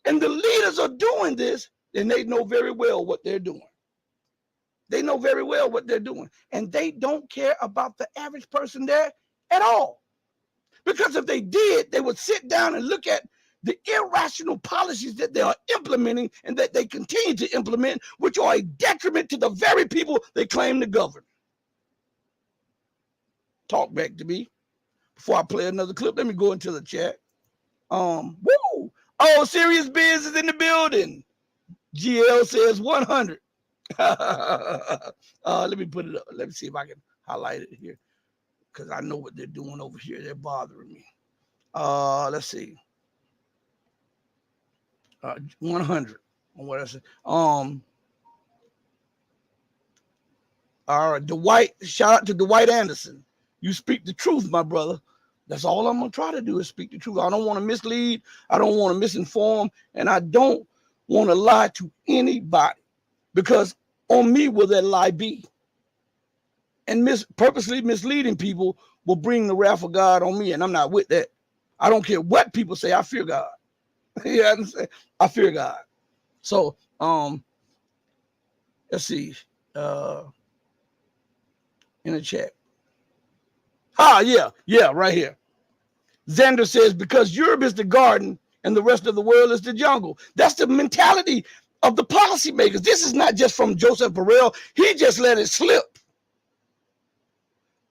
And the leaders are doing this, and they know very well what they're doing. They know very well what they're doing, and they don't care about the average person there at all. Because if they did, they would sit down and look at the irrational policies that they are implementing and that they continue to implement, which are a detriment to the very people they claim to govern. Talk back to me before I play another clip. Let me go into the chat. Woo! Oh, Serious Biz is in the building. GL says 100. Let me put it up. Let me see if I can highlight it here, because I know what they're doing over here. They're bothering me. Let's see. 100 on what I said. All right, Dwight. Shout out to Dwight Anderson. You speak the truth, my brother. That's all I'm gonna try to do is speak the truth. I don't want to mislead. I don't want to misinform, and I don't want to lie to anybody, because on me will that lie be. And purposely misleading people will bring the wrath of God on me, and I'm not with that. I don't care what people say. I fear God. You understand? I fear God. So let's see. In the chat. Yeah, right here. Xander says, because Europe is the garden and the rest of the world is the jungle. That's the mentality of the policymakers. This is not just from Joseph Borrell. He just let it slip.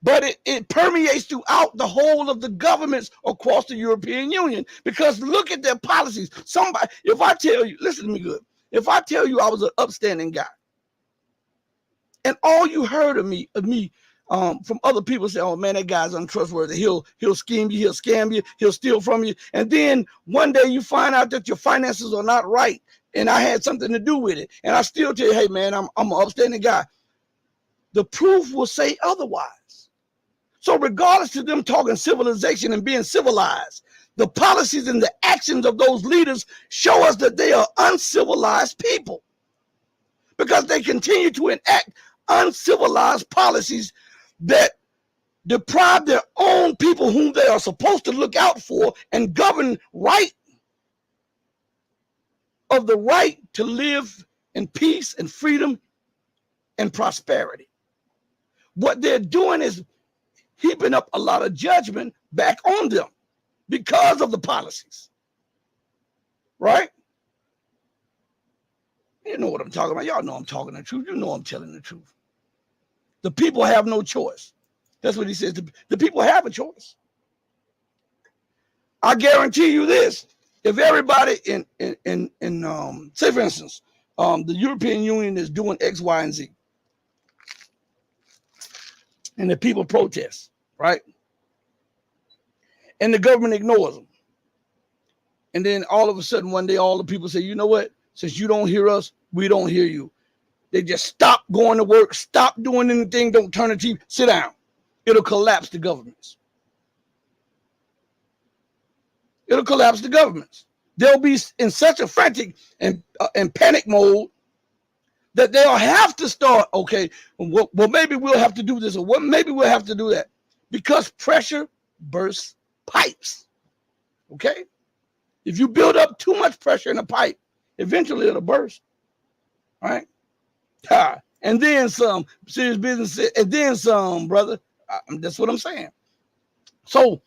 But it permeates throughout the whole of the governments across the European Union, because look at their policies. Somebody, if I tell you, listen to me good. If I tell you I was an upstanding guy, and all you heard of me from other people say, oh man, that guy's untrustworthy. He'll scheme you, he'll scam you, he'll steal from you. And then one day you find out that your finances are not right, and I had something to do with it. And I still tell you, hey man, I'm an upstanding guy. The proof will say otherwise. So regardless of them talking civilization and being civilized, the policies and the actions of those leaders show us that they are uncivilized people, because they continue to enact uncivilized policies that deprive their own people whom they are supposed to look out for and govern right of the right to live in peace and freedom and prosperity. What they're doing is heaping up a lot of judgment back on them because of the policies, right? You know what I'm talking about. Y'all know I'm talking the truth. You know I'm telling the truth. The people have no choice. That's what he says. The people have a choice. I guarantee you this. If everybody in say for instance, the European Union is doing X, Y, and Z, and the people protest, right? And the government ignores them. And then all of a sudden, one day, all the people say, you know what? Since you don't hear us, we don't hear you. They just stop going to work, stop doing anything, don't turn the TV, sit down. It'll collapse the governments. It'll collapse the governments. They'll be in such a frantic and panic mode that they'll have to start, okay, well, maybe we'll have to do this, or maybe we'll have to do that, because pressure bursts pipes, okay? If you build up too much pressure in a pipe, eventually it'll burst, right? And then some, Serious Business, and then some, brother. That's what I'm saying. So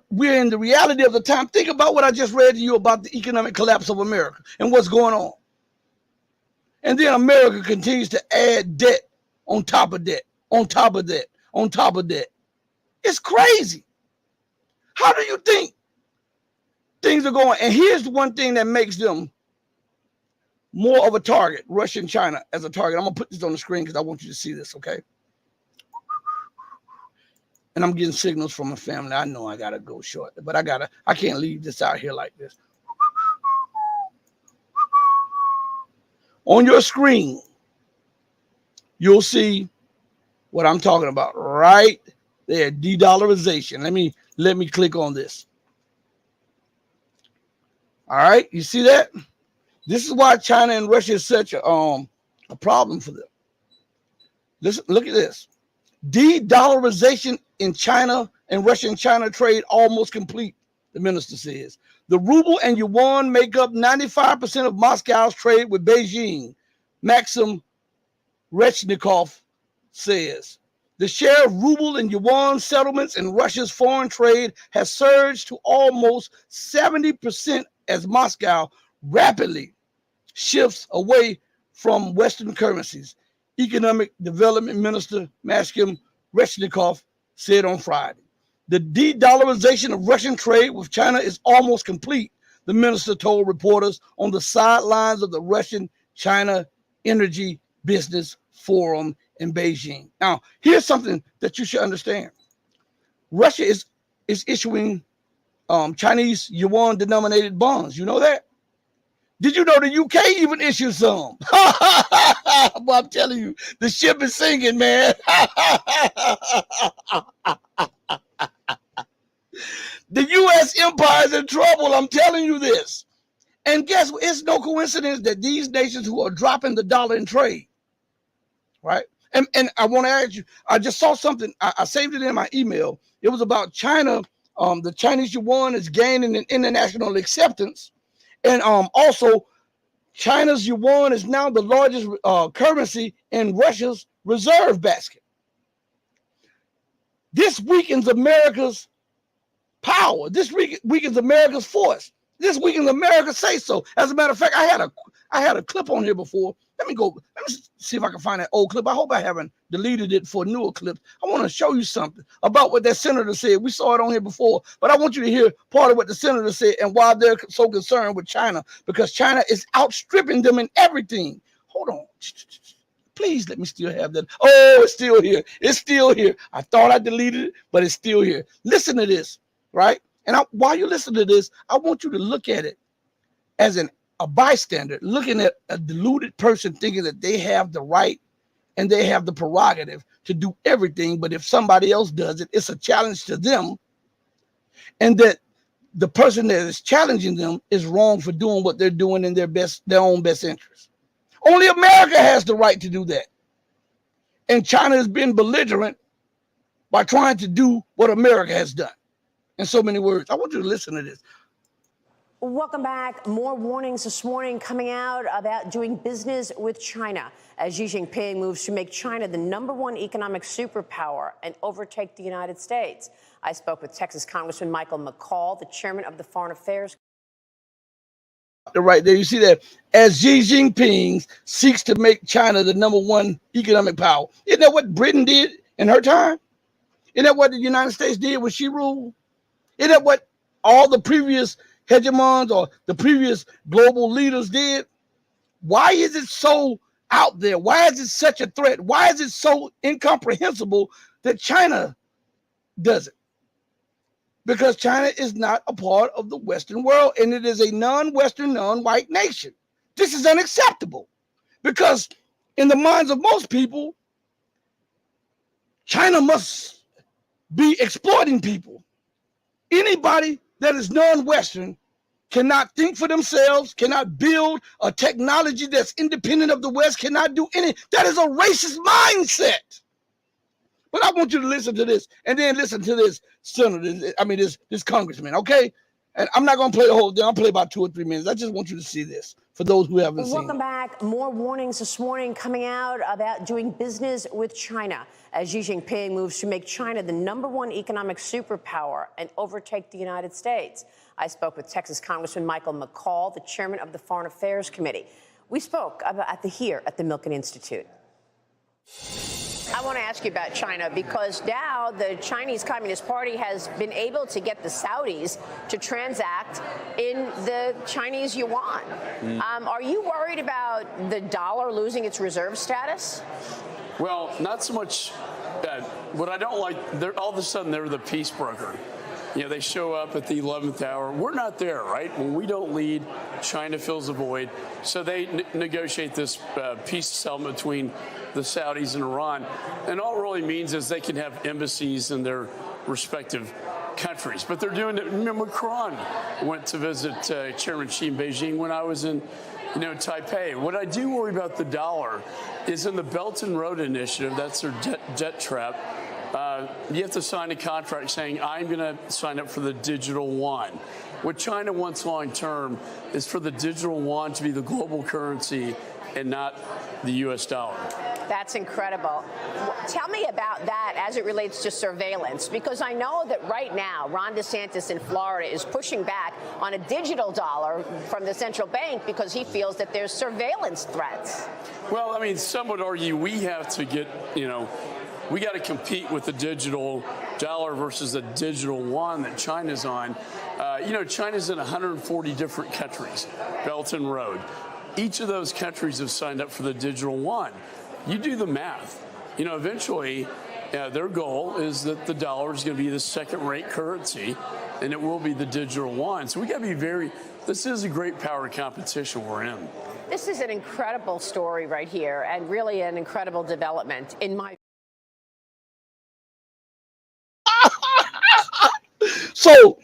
we're in the reality of the time. Think about what I just read to you about the economic collapse of America and what's going on. And then America continues to add debt on top of debt, on top of debt, on top of that. It's crazy. How do you think things are going? And here's the one thing that makes them more of a target, Russia and China as a target. I'm going to put this on the screen because I want you to see this, okay? And I'm getting signals from my family. I know I got to go shortly, but I can't leave this out here like this. On your screen, you'll see what I'm talking about right there, de-dollarization. Let me click on this. All right, you see that? This is why China and Russia is such a problem for them. Listen, look at this. De-dollarization in China and Russia and China trade almost complete, the minister says. The ruble and yuan make up 95% of Moscow's trade with Beijing, Maxim Rechnikov says. The share of ruble and yuan settlements in Russia's foreign trade has surged to almost 70% as Moscow rapidly shifts away from Western currencies, Economic Development Minister Maxim Rechnikov said on Friday. The de-dollarization of Russian trade with China is almost complete, the minister told reporters on the sidelines of the Russian-China Energy Business Forum in Beijing. Now, here's something that you should understand. Russia is issuing Chinese yuan-denominated bonds. You know that? Did you know the UK even issued some? Well, I'm telling you, the ship is sinking, man. The U.S. empire is in trouble. I'm telling you this. And guess what? It's no coincidence that these nations who are dropping the dollar in trade, right? And I want to ask you, I just saw something. I saved it in my email. It was about China. The Chinese yuan is gaining an international acceptance. And also, China's yuan is now the largest currency in Russia's reserve basket. This weakens America's power. This weakens America's force. This weakens America's say so. As a matter of fact, I had a clip on here before. Let me see if I can find that old clip. I hope I haven't deleted it for newer clips. I want to show you something about what that senator said. We saw it on here before, but I want you to hear part of what the senator said and why they're so concerned with China, because China is outstripping them in everything. Hold on. Please let me still have that. Oh, it's still here. It's still here. I thought I deleted it, but it's still here. Listen to this, right? And while you listen to this, I want you to look at it as a bystander, looking at a deluded person thinking that they have the right and they have the prerogative to do everything. But if somebody else does it, it's a challenge to them. And that the person that is challenging them is wrong for doing what they're doing in their own best interest. Only America has the right to do that. And China has been belligerent by trying to do what America has done. In so many words, I want you to listen to this. Welcome back. More warnings this morning coming out about doing business with China as Xi Jinping moves to make China the #1 economic superpower and overtake the United States. I spoke with Texas Congressman Michael McCaul, the chairman of the Foreign Affairs. Right there, you see that as Xi Jinping seeks to make China the #1 economic power. Isn't that what Britain did in her time? Isn't that what the United States did when she ruled? Isn't that what all the previous hegemons or the previous global leaders did? Why is it so out there? Why is it such a threat? Why is it so incomprehensible that China does it? Because China is not a part of the Western world, and it is a non-Western, non-white nation. This is unacceptable because in the minds of most people, China must be exploiting people. Anybody that is non-Western cannot think for themselves, cannot build a technology that's independent of the West, cannot do any. That is a racist mindset. But I want you to listen to this and then listen to this senator, this congressman, okay? And I'm not going to play the whole thing. I'll play about 2 or 3 minutes. I just want you to see this for those who haven't seen it. Welcome back. More warnings this morning coming out about doing business with China as Xi Jinping moves to make China the #1 economic superpower and overtake the United States. I spoke with Texas Congressman Michael McCaul, the chairman of the Foreign Affairs Committee. We spoke about at the Milken Institute. I want to ask you about China because now the Chinese Communist Party has been able to get the Saudis to transact in the Chinese yuan. Are you worried about the dollar losing its reserve status? Well, not so much. What I don't like, all of a sudden they're the peace broker. You know, they show up at the 11th hour. We're not there, right? When we don't lead, China fills a void. So they negotiate this peace settlement between the Saudis and Iran. And all it really means is they can have embassies in their respective countries. But they're doing it. Macron went to visit Chairman Xi in Beijing when I was in Taipei. What I do worry about the dollar is in the Belt and Road Initiative, that's their debt trap. You have to sign a contract saying, I'm going to sign up for the digital yuan. What China wants long term is for the digital yuan to be the global currency and not the U.S. dollar. That's incredible. Tell me about that as it relates to surveillance, because I know that right now Ron DeSantis in Florida is pushing back on a digital dollar from the central bank because he feels that there's surveillance threats. Well, I mean, some would argue we have to get, we got to compete with the digital dollar versus the digital yuan that China's on. China's in 140 different countries, Belt and Road. Each of those countries have signed up for the digital yuan. You do the math. Eventually, their goal is that the dollar is going to be the second-rate currency, and it will be the digital yuan. So we got to be this is a great power competition we're in. This is an incredible story right here, and really an incredible development in my. So,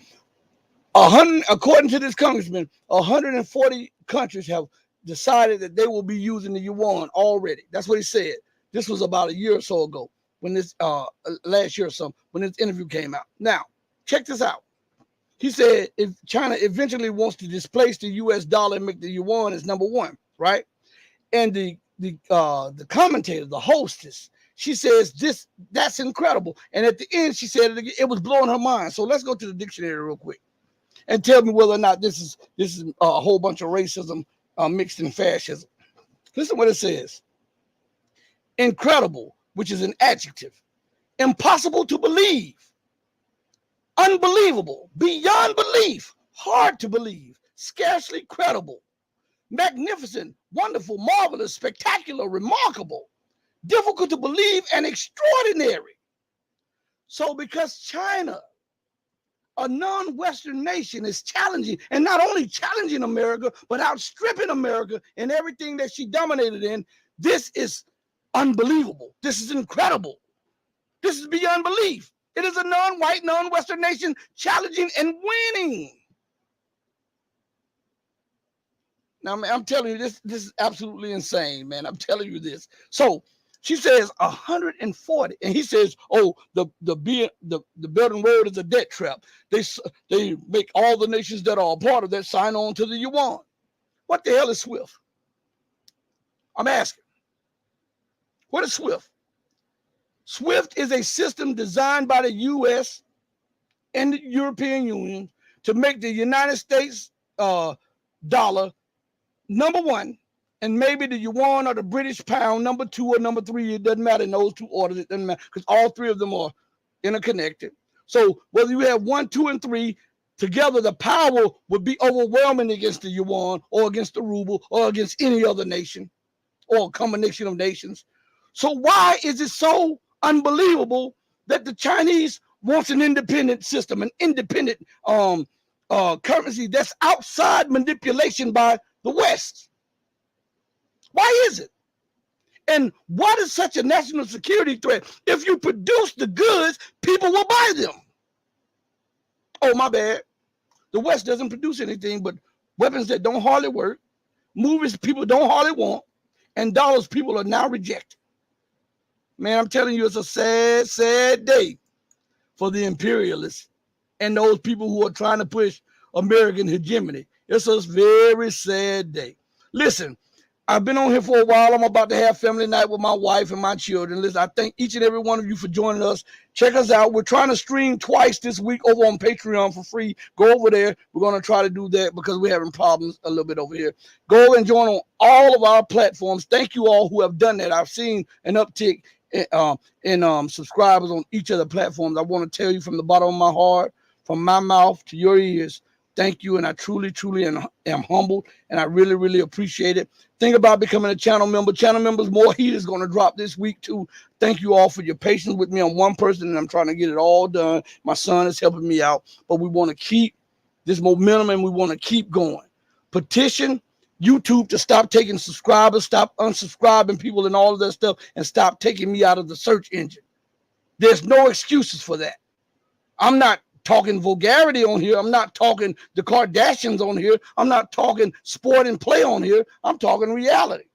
according to this congressman, 140 countries have decided that they will be using the yuan already. That's what he said. This was about a year or so ago when this last year or so when this interview came out. Now, check this out. He said if China eventually wants to displace the U.S. dollar and make the yuan as number one, right? And the commentator, the hostess, she says that's incredible. And at the end, she said it was blowing her mind. So let's go to the dictionary real quick and tell me whether or not this is a whole bunch of racism mixed in fascism. Listen what it says. Incredible, which is an adjective. Impossible to believe. Unbelievable. Beyond belief. Hard to believe. Scarcely credible. Magnificent. Wonderful. Marvelous. Spectacular. Remarkable. Difficult to believe and extraordinary. So because China, a non-Western nation, is challenging, and not only challenging America, but outstripping America in everything that she dominated in. This is unbelievable. This is incredible. This is beyond belief. It is a non-white, non-Western nation challenging and winning. Now, man, I'm telling you, this is absolutely insane, man. I'm telling you this. So she says 140, and he says, "Oh, the Belt and Road is a debt trap. They make all the nations that are a part of that sign on to the yuan." What the hell is SWIFT? I'm asking. What is SWIFT? SWIFT is a system designed by the U.S. and the European Union to make the United States dollar number one, and maybe the yuan or the British pound number two or number three. It doesn't matter in those two orders. It doesn't matter because all three of them are interconnected. So whether you have 1, 2, and 3 together, the power would be overwhelming against the yuan or against the ruble or against any other nation or a combination of nations. So why is it so unbelievable that the Chinese wants an independent system, an independent currency that's outside manipulation by the West? Why is it? And what is such a national security threat? If you produce the goods, people will buy them. Oh, my bad. The West doesn't produce anything but weapons that don't hardly work, movies people don't hardly want, and dollars people are now rejecting. Man, I'm telling you, it's a sad, sad day for the imperialists and those people who are trying to push American hegemony. It's a very sad day. Listen, I've been on here for a while. I'm about to have family night with my wife and my children. Listen, I thank each and every one of you for joining us. Check us out. We're trying to stream twice this week over on Patreon for free. Go over there. We're going to try to do that because we're having problems a little bit over here. Go and join on all of our platforms. Thank you all who have done that. I've seen an uptick and subscribers on each of the platforms. I want to tell you from the bottom of my heart, from my mouth to your ears, thank you. And I truly, truly am humbled, and I really, really appreciate it. Think about becoming a channel member. Channel members, more heat is going to drop this week too. Thank you all for your patience with me. I'm one person and I'm trying to get it all done. My son is helping me out, but we want to keep this momentum and we want to keep going. Petition YouTube to stop taking subscribers, stop unsubscribing people and all of that stuff, and stop taking me out of the search engine. There's no excuses for that. I'm not talking vulgarity on here. I'm not talking the Kardashians on here. I'm not talking sport and play on here. I'm talking reality.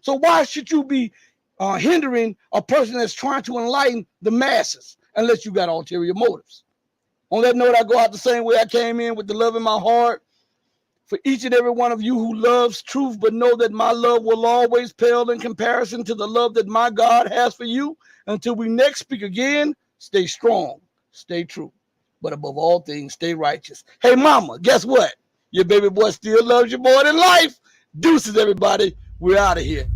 So why should you be hindering a person that's trying to enlighten the masses unless you got ulterior motives? On that note, I go out the same way I came in, with the love in my heart for each and every one of you who loves truth, but know that my love will always pale in comparison to the love that my God has for you. Until we next speak again, stay strong, stay true, but above all things, stay righteous. Hey, mama, guess what? Your baby boy still loves you more than life. Deuces, everybody. We're out of here.